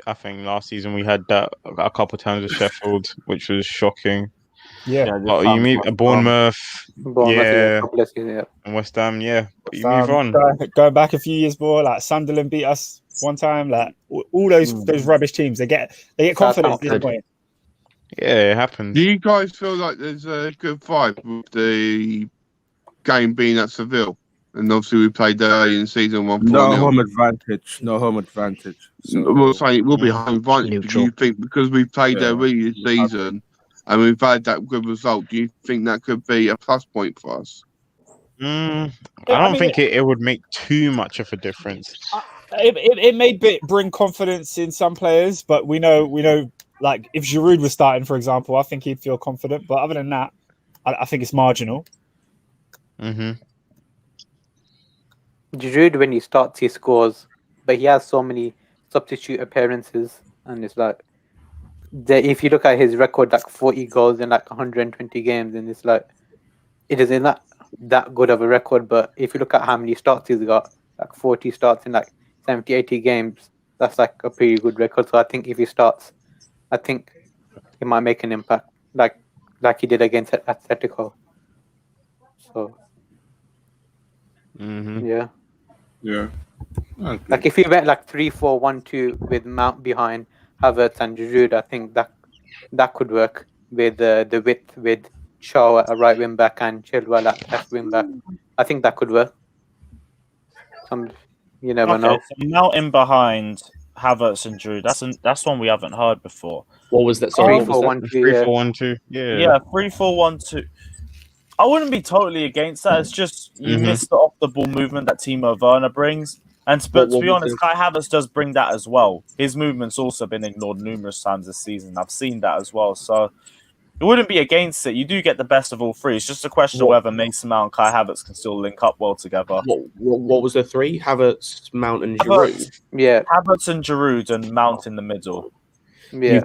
I think last season we had that a couple of times with Sheffield, which was shocking. Yeah. You meet Bournemouth, yeah, and West Ham, yeah. But you move on. Going back a few years more, like Sunderland beat us one time. Like all those rubbish teams, they get confidence at this point. Yeah, it happens. Do you guys feel like there's a good vibe with the game being at Seville? And obviously we played there early in the season 1-4. No home advantage. No home advantage. So, we'll say it will be home advantage. Do you think because we played there early this season and we've had that good result, do you think that could be a plus point for us? I don't think it would make too much of a difference. It may bring confidence in some players, but we know, like if Giroud was starting, for example, I think he'd feel confident. But other than that, I think it's marginal. Giroud, when he starts, he scores, but he has so many substitute appearances, and it's like if you look at his record, like 40 goals in like 120 games, and it's like it isn't that good of a record. But if you look at how many starts he's got, like 40 starts in like 70, 80 games, that's like a pretty good record. So I think if he starts, I think he might make an impact, like he did against Atletico. So yeah. Like if he went like 3-4-1-2 with Mount behind Havertz and Giroud, I think that could work with the width with Shaw at right wing back and Chilwell at left wing back. I think that could work. You never know. So Mount in behind Havertz and Giroud. That's one we haven't heard before. What was that? Sorry, 3-4-1-2. Yeah, 3-4-1-2. I wouldn't be totally against that. It's just you miss the off-the-ball movement that Timo Werner brings. But to be honest, Kai Havertz does bring that as well. His movement's also been ignored numerous times this season. I've seen that as well. So it wouldn't be against it. You do get the best of all three. It's just a question of whether Mason Mount and Kai Havertz can still link up well together. What was the three? Havertz, Mount, and Giroud. Yeah, Havertz and Giroud and Mount in the middle. Yeah. You've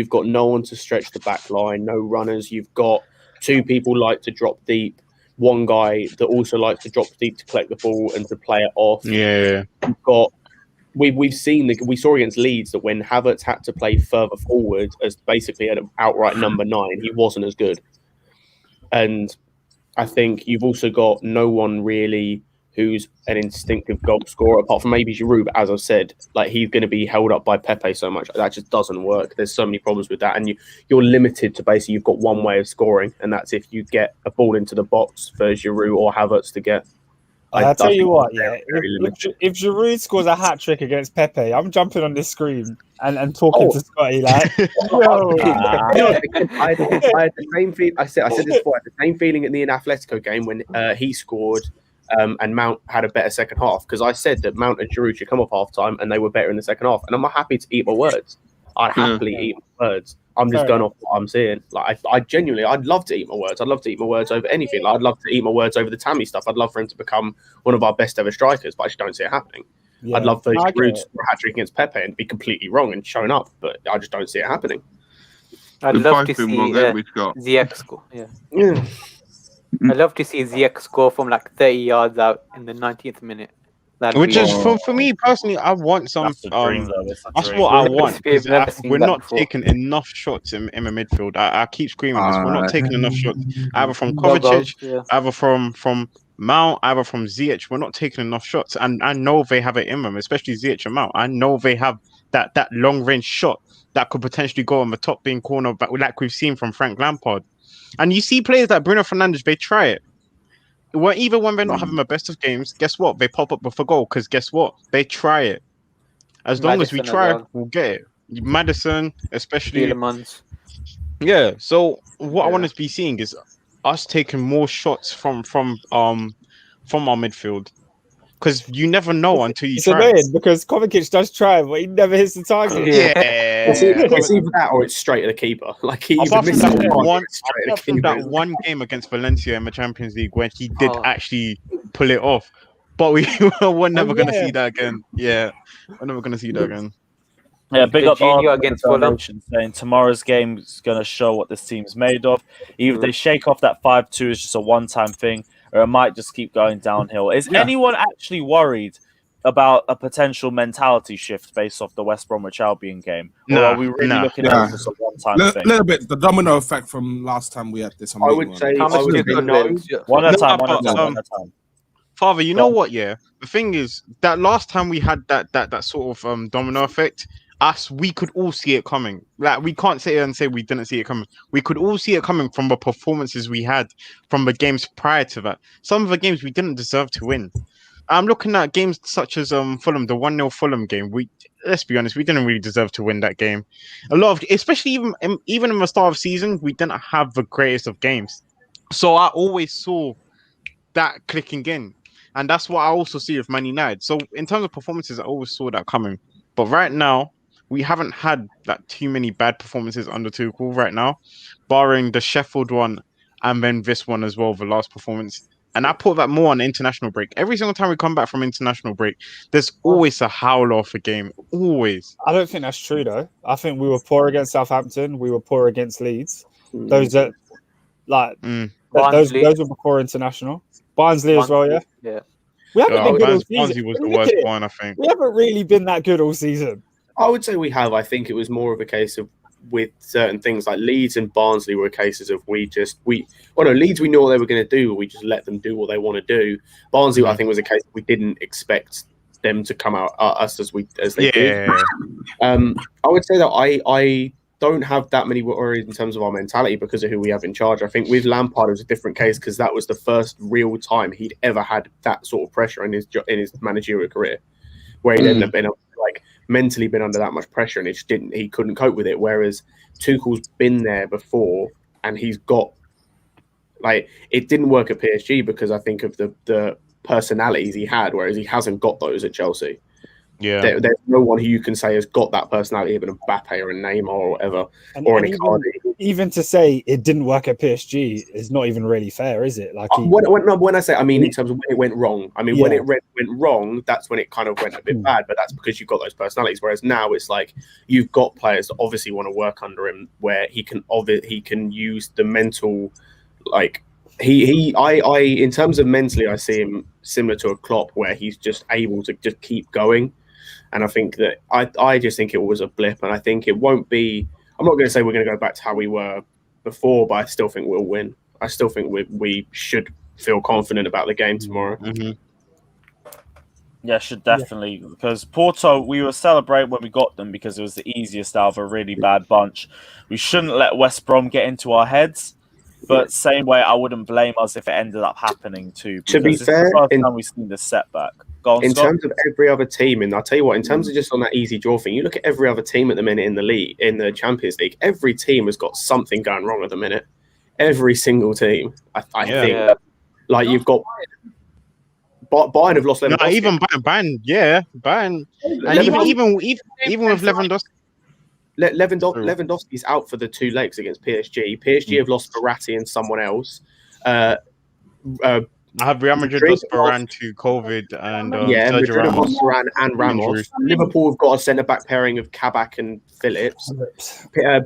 got no one to stretch the back line, no runners. You've got two people like to drop deep, one guy that also likes to drop deep to collect the ball and to play it off. Yeah. We saw against Leeds that when Havertz had to play further forward as basically an outright number 9, he wasn't as good. And I think you've also got no one really who's an instinctive goal scorer, apart from maybe Giroud. But as I said, like he's going to be held up by Pepe so much that just doesn't work. There's so many problems with that, and you're limited to basically you've got one way of scoring, and that's if you get a ball into the box for Giroud or Havertz to get. I'll tell you what, if Giroud scores a hat trick against Pepe, I'm jumping on this screen and talking to Scotty like, I had the same feeling. I said this before. I had the same feeling in the Atletico game when he scored. And Mount had a better second half because I said that Mount and Giroud should come off half time and they were better in the second half. And I'm happy to eat my words. I'd happily eat my words. I'm just going off what I'm seeing. Like I'd love to eat my words. I'd love to eat my words over anything. Like, I'd love to eat my words over the Tammy stuff. I'd love for him to become one of our best ever strikers, but I just don't see it happening. Yeah, I'd love for Giroud to score a hat trick against Pepe and be completely wrong and shown up, but I just don't see it happening. I'd love to see Ziyech score. Yeah. I'd love to see Ziyech score from like 30 yards out in the 90th minute. Which is for me personally, I want some. That's what I want. We're not taking enough shots in the midfield. I keep screaming this. We're not taking enough shots, either from Kovacic, either from Mount, either from Ziyech. We're not taking enough shots, and I know they have it in them, especially Ziyech and Mount. I know they have that long range shot that could potentially go on the top being corner, but like we've seen from Frank Lampard. And you see players like Bruno Fernandes, they try it. Well, even when they're not having the best of games, guess what? They pop up with a goal because guess what? They try it. As long as we try, we'll get it. Madison, especially. Tielemans. Yeah. So what I want to be seeing is us taking more shots from our midfield. Because you never know until you try. It's annoying because Kovacic does try, but he never hits the target. Yeah. It's either that or it's straight at the keeper. Like he apart from that one game against Valencia in the Champions League where he did actually pull it off. but we're never gonna see that again. Yeah, we're never gonna see that again. Yeah, big up Jorginho Arsenal against for the Fulham. donation, saying tomorrow's game is going to show what this team's made of. Either they shake off that 5-2 as just a one-time thing, or it might just keep going downhill. Is anyone actually worried about a potential mentality shift based off the West Bromwich Albion game? Or are we really looking at it as just a one-time thing? A little bit, the domino effect from last time we had this. I would say How much do you no. One at a time, No, one at a but, time, one at a time. Father, you know what? Yeah, the thing is that last time we had that sort of domino effect, we could all see it coming. Like, we can't sit here and say we didn't see it coming. We could all see it coming from the performances we had from the games prior to that. Some of the games we didn't deserve to win. I'm looking at games such as Fulham, the 1-0 Fulham game. Let's be honest, we didn't really deserve to win that game. A lot of, especially even in the start of the season, we didn't have the greatest of games. So I always saw that clicking in, and that's what I also see with Man United. So in terms of performances, I always saw that coming. But right now, we haven't had that too many bad performances under Tuchel right now, barring the Sheffield one and then this one as well, the last performance. And I put that more on international break. Every single time we come back from international break, there's always a howler of a game. Always. I don't think that's true, though. I think we were poor against Southampton. We were poor against Leeds. Those are those were before international. Barnsley as well, yeah. Yeah. We haven't been good all season. Barnsley was the worst one, I think. We haven't really been that good all season. I would say we have. I think it was more of a case of with certain things like Leeds and Barnsley were cases of Leeds we knew what they were going to do, but we just let them do what they want to do. Barnsley, I think, was a case we didn't expect them to come out at us as they did. I would say that I don't have that many worries in terms of our mentality because of who we have in charge. I think with Lampard it was a different case because that was the first real time he'd ever had that sort of pressure in his managerial career, where he'd ended up been mentally been under that much pressure and he couldn't cope with it. Whereas Tuchel's been there before and he's got it didn't work at PSG because I think of the personalities he had, whereas he hasn't got those at Chelsea. Yeah, there's no one who you can say has got that personality of an Mbappe or a Neymar or whatever, or an Icardi. Even to say it didn't work at PSG is not even really fair, is it? When I say, I mean in terms of when it went wrong. I mean when it went wrong, that's when it kind of went a bit bad. But that's because you've got those personalities. Whereas now it's like you've got players that obviously want to work under him, where he can use the mental, I in terms of mentally, I see him similar to a Klopp, where he's just able to just keep going. And I think that I just think it was a blip, and I think it won't be. I'm not going to say we're going to go back to how we were before, but I still think we'll win. I still think we should feel confident about the game tomorrow. Yeah, should definitely, because Porto, we were celebrating when we got them because it was the easiest out of a really bad bunch. We shouldn't let West Brom get into our heads, but same way, I wouldn't blame us if it ended up happening too. To be fair, it's the first time we've seen this setback. In terms of every other team, and I'll tell you what, in terms of just on that easy draw thing, you look at every other team at the minute in the league, in the Champions League, every team has got something going wrong at the minute. Every single team, I think. You've got Bayern have lost Lewandowski. No, even Bayern, and even with Lewandowski. Lewandowski's out for the 2 legs against PSG. PSG have lost Verratti and someone else. I have Real Madrid lost Varane to COVID and Madrid have lost Varane and Ramos. Liverpool have got a centre-back pairing of Kabak and Phillips.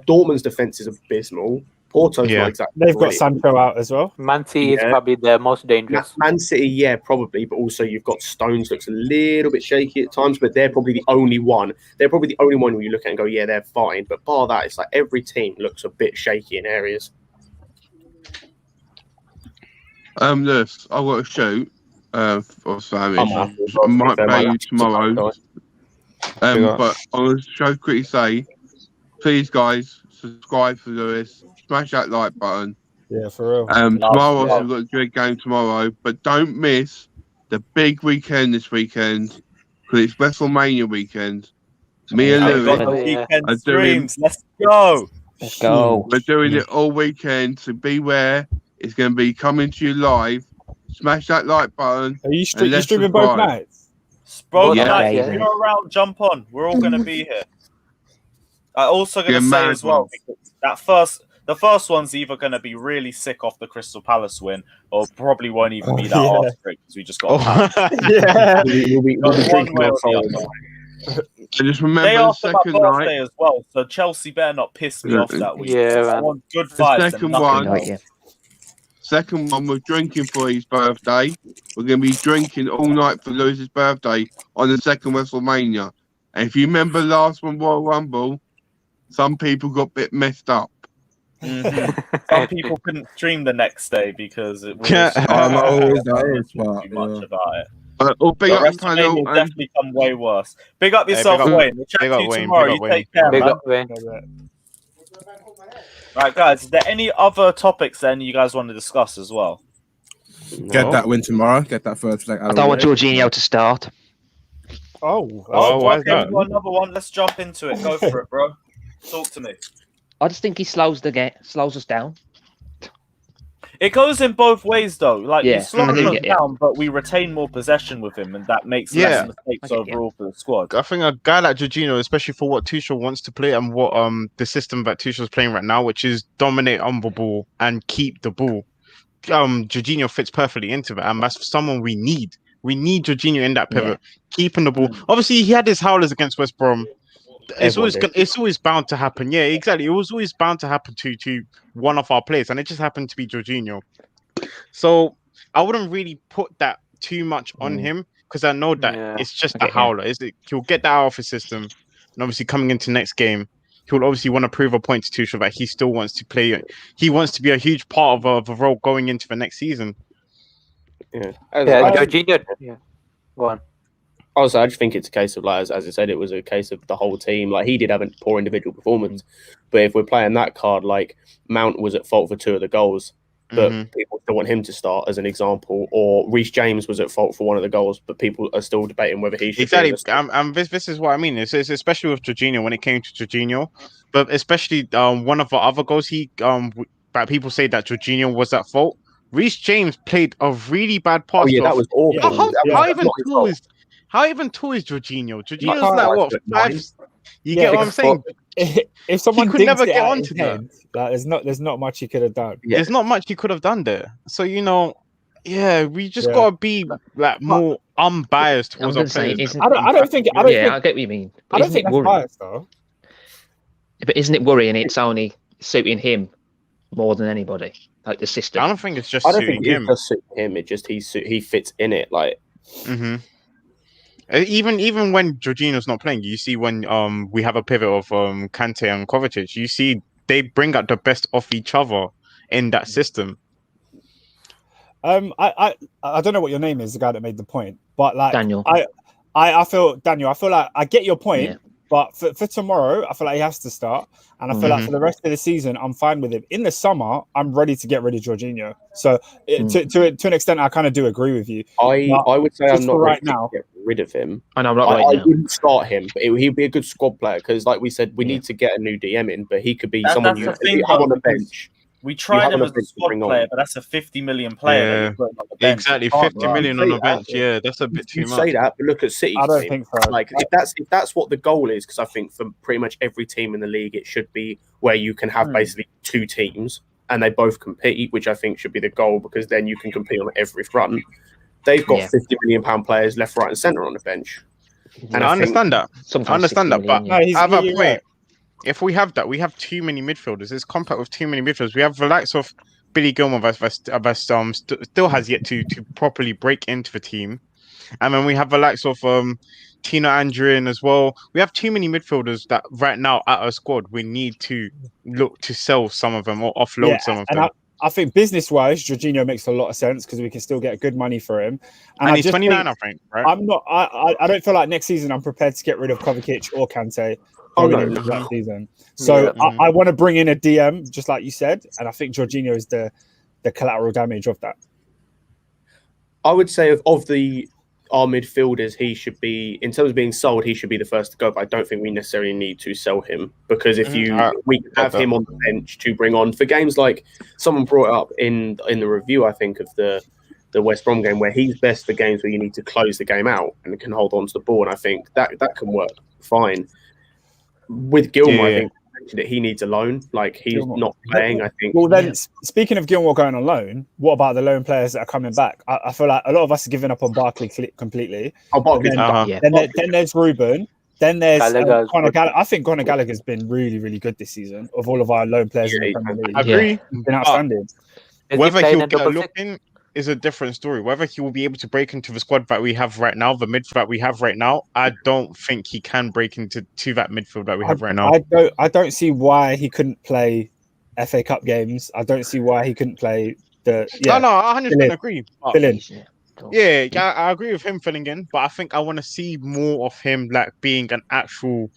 Dortmund's defence is abysmal. Porto's not exactly. They've got Sancho out as well. Man City is probably the most dangerous. Man City, probably, but also you've got Stones looks a little bit shaky at times, but they're probably the only one. They're probably the only one where you look at and go, yeah, they're fine. But bar that, it's like every team looks a bit shaky in areas. Lewis, I've got a shoot for Sammy. I might pay you tomorrow. But I want to show quickly say, please guys, subscribe for Lewis, smash that like button. Yeah, for real. Tomorrow we've got a good game tomorrow, but don't miss the big weekend this weekend because it's WrestleMania weekend. Me and Lewis are doing. Let's go. Let's go. We're doing it all weekend, so beware. It's going to be coming to you live. Smash that like button. Are you streaming both nights? Both nights. If you're around, jump on. We're all going to be here. I'm also going to say as well, because The first one's either going to be really sick off the Crystal Palace win, or probably won't even be that yeah. arse because we just got Yeah. We'll be Goes one drinking way our or the souls other. out. I just remember Day the after my second birthday night. as well, so Chelsea better not piss me off that week. Yeah, I man. want good The vibes and second nothing one, else. yeah. Second one, we're drinking for his birthday. We're going to be drinking all night for Lewis's birthday on the second WrestleMania. And if you remember last one, Royal Rumble, some people got a bit messed up. Some people couldn't stream the next day because it was I know that is, too but much about it. Big But up the panel WrestleMania and definitely come way worse. Big up yourself, big up- Wayne. We'll chat big to up you Wayne, tomorrow. big You up Wayne. take care, Big man. up, Wayne. Right, guys. Is there any other topics then you guys want to discuss as well? get that win tomorrow. Get that first leg. I don't want Jorginho to start. Oh, why is okay, that? we've got another one. Let's jump into it. Go for it, bro. Talk to me. I just think he slows us down. It goes in both ways, though. Like, Yeah, we slow I do him get it. down, but we retain more possession with him, and that makes less mistakes overall for the squad. I think a guy like Jorginho, especially for what Tuchel wants to play and what the system that Tuchel's playing right now, which is dominate on the ball and keep the ball. Jorginho fits perfectly into that, and that's someone we need. We need Jorginho in that pivot, keeping the ball. Obviously, he had his howlers against West Brom. It's always bound to happen. Yeah, exactly. It was always bound to happen to one of our players, and it just happened to be Jorginho. So I wouldn't really put that too much on him because I know that it's just a howler. He'll get that out of his system, and obviously coming into next game, he'll obviously want to prove a point to Tuchel that he still wants to play. He wants to be a huge part of a role going into the next season. Yeah, Jorginho. Yeah, go on. Also, I just think it's a case of, like, as I said, it was a case of the whole team. Like, he did have a poor individual performance, but if we're playing that card, like, Mount was at fault for 2 of the goals, but people still want him to start as an example, or Reece James was at fault for 1 of the goals, but people are still debating whether he should. Exactly, this is what I mean. It's especially with Jorginho when it came to Jorginho, but especially one of the other goals that people say that Jorginho was at fault. Reece James played a really bad pass. Oh yeah, that was awful. How even tall is Jorginho? Jorginho's like what? 5? You get what I'm saying? If someone he could digs never it get out onto his that. head, like, there's not much he could have done. Yeah. There's not much he could have done there. So we just gotta be like more unbiased towards our players. I don't think. I get what you mean. I don't think that's biased though. But isn't it worrying? It's only suiting him more than anybody, like the system. I don't think it's just I don't suiting think him. it's just suiting him. It just he fits in it. Like, even when Jorginho's not playing, you see when we have a pivot of Kante and Kovacic, you see they bring out the best of each other in that system. I don't know what your name is, the guy that made the point, but like Daniel. I feel like I get your point, but for tomorrow, I feel like he has to start, and I feel like for the rest of the season, I'm fine with him. In the summer, I'm ready to get rid of Jorginho. So to an extent, I kind of do agree with you. I would say I'm not right ready now. to get rid of him. I know, right I now. wouldn't start him, but he'd be a good squad player because, like we said, we need to get a new DM in, but he could be someone you have on the bench. We tried him as a squad player, but that's a 50 million player. That you're putting on the bench. Exactly, 50 million on the bench. Yeah, that's a bit too much. Say that, but look at City. I don't think so. Like, if that's what the goal is, because I think for pretty much every team in the league, it should be where you can have basically 2 teams and they both compete, which I think should be the goal, because then you can compete on every front. They've got 50 million pound players left, right, and centre on the bench. And I understand that. I understand that, but at that point, if we have that, we have too many midfielders. It's compact with too many midfielders. We have the likes of Billy Gilmore still has yet to properly break into the team. And then we have the likes of Tino Andrian as well. We have too many midfielders that right now at our squad, we need to look to sell some of them or offload some of them. I think business-wise, Jorginho makes a lot of sense because we can still get good money for him. And he's 29, I think, right? I don't feel like next season I'm prepared to get rid of Kovacic or Kante. That season. So I want to bring in a DM, just like you said, and I think Jorginho is the collateral damage of that. I would say of our midfielders, he should be, in terms of being sold, he should be the first to go. But I don't think we necessarily need to sell him, because if we have him on the bench to bring on for games like someone brought up in the review, I think, of the West Brom game, where he's best for games where you need to close the game out and can hold on to the ball. And I think that can work fine. With Gilmore, I think mentioned it. He needs a loan. Like he's Gilmore. not playing. I think. Well, then speaking of Gilmore going on loan, what about the loan players that are coming back? I feel like a lot of us are giving up on Barkley completely. Oh, Barkley's then there's Ruben. Then there's Conor Gallagher. I think Conor Gallagher's been really, really good this season. Of all of our loan players in the Premier League, I agree. He's been outstanding. Whether he'll get a look in is a different story. Whether he will be able to break into the squad that we have right now, the midfield that we have right now, I don't think he can break into that midfield that we have right now. I don't see why he couldn't play FA Cup games. I don't see why he couldn't play the. Yeah, no, I 100% agree. Fill in. Yeah, I agree with him filling in, but I think I want to see more of him like being an actual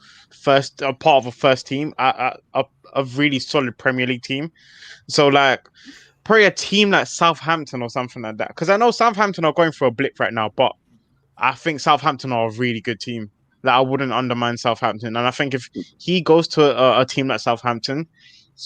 part of a first team, a really solid Premier League team. So like probably a team like Southampton or something like that. Because I know Southampton are going through a blip right now, but I think Southampton are a really good team. Like I wouldn't undermine Southampton, and I think if he goes to a team like Southampton,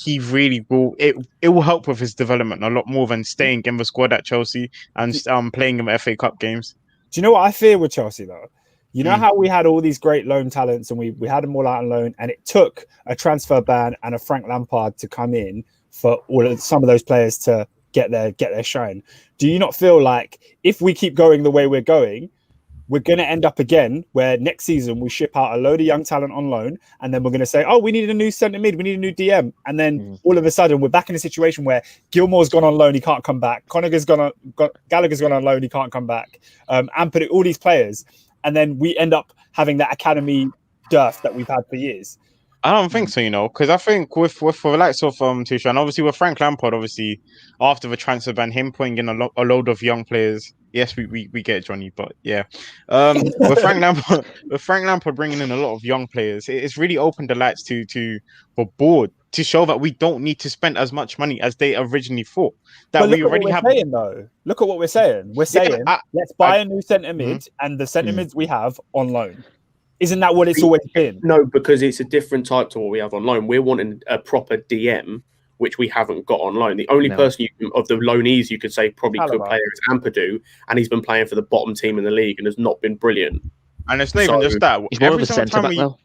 he really will. It will help with his development a lot more than staying in the squad at Chelsea and playing in the FA Cup games. Do you know what I fear with Chelsea though? You know how we had all these great loan talents and we had them all out on loan, and it took a transfer ban and a Frank Lampard to come in for some of those players to get their shine. Do you not feel like if we keep going the way we're going, we're going to end up again where next season we ship out a load of young talent on loan, and then we're going to say, oh, we need a new centre mid, we need a new DM. And then all of a sudden we're back in a situation where Gilmore's gone on loan, he can't come back. Gallagher's gone on loan, he can't come back. And put all these players. And then we end up having that academy dearth that we've had for years. I don't think so, because I think with the likes of Tuchel, and obviously with Frank Lampard, obviously after the transfer ban, him putting in a load of young players. Yes, we get Johnny, but yeah, with Frank Lampard bringing in a lot of young players, it's really opened the lights to the board to show that we don't need to spend as much money as they originally thought. That we already have. Saying, though. Look at what we're saying. We're saying let's buy a new centre mid and the centre mids we have on loan. Isn't that what it's always been? No, because it's a different type to what we have on loan. We're wanting a proper DM, which we haven't got on loan. The only person of the loanees you could say probably could play is Ampadu, and he's been playing for the bottom team in the league and has not been brilliant. And it's not even just that. He's more of a centre back now.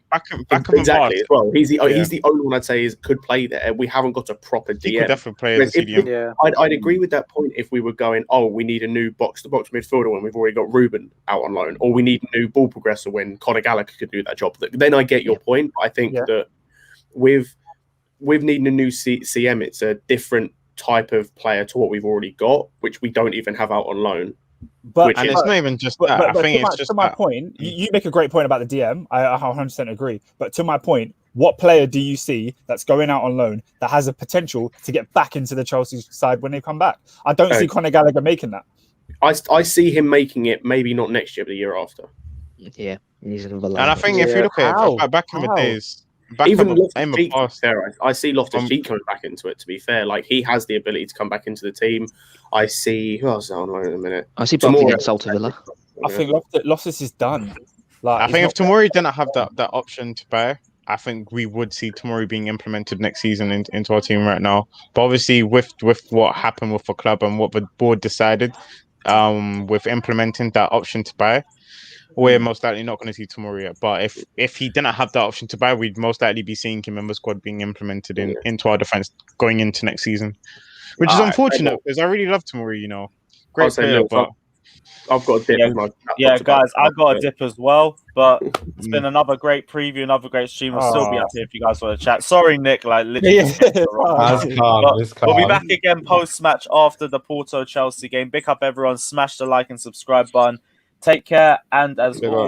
Exactly as well. He's the only one I'd say could play there. We haven't got a proper DM. He could definitely play as a CDM. I'd agree with that point if we were going, we need a new box-to-box midfielder when we've already got Ruben out on loan, or we need a new ball progressor when Conor Gallagher could do that job. Then I get your point. I think that with needing a new CM, it's a different type of player to what we've already got, which we don't even have out on loan. And it's not even just that. I think it's just to my point. You make a great point about the DM. I 100% agree. But to my point, what player do you see that's going out on loan that has a potential to get back into the Chelsea side when they come back? I don't see Conor Gallagher making that. I see him making it, maybe not next year, but the year after. Yeah, and I think if you look at it, back in the days. Even Loftus-Cheek there, I see Loftus-Cheek coming back into it. To be fair, like he has the ability to come back into the team. I see who else is on loan in a minute. I see Barkley at Salter Villa. I think Loftus is done. I think if Tomori didn't have that option to buy, I think we would see Tomori being implemented next season into our team right now. But obviously, with what happened with the club and what the board decided, with implementing that option to buy, we're most likely not going to see Tomori yet. But if he didn't have that option to buy, we'd most likely be seeing him in the squad being implemented into our defense going into next season, which is unfortunate because I really love Tomori. Great player, but I've got a dip. Guys, I've got a dip as well. But it's been another great preview, another great stream. We'll still be up here if you guys want to chat. Sorry, Nick. Literally. We'll be back again post-match after the Porto Chelsea game. Big up everyone. Smash the like and subscribe button. Take care, and as always.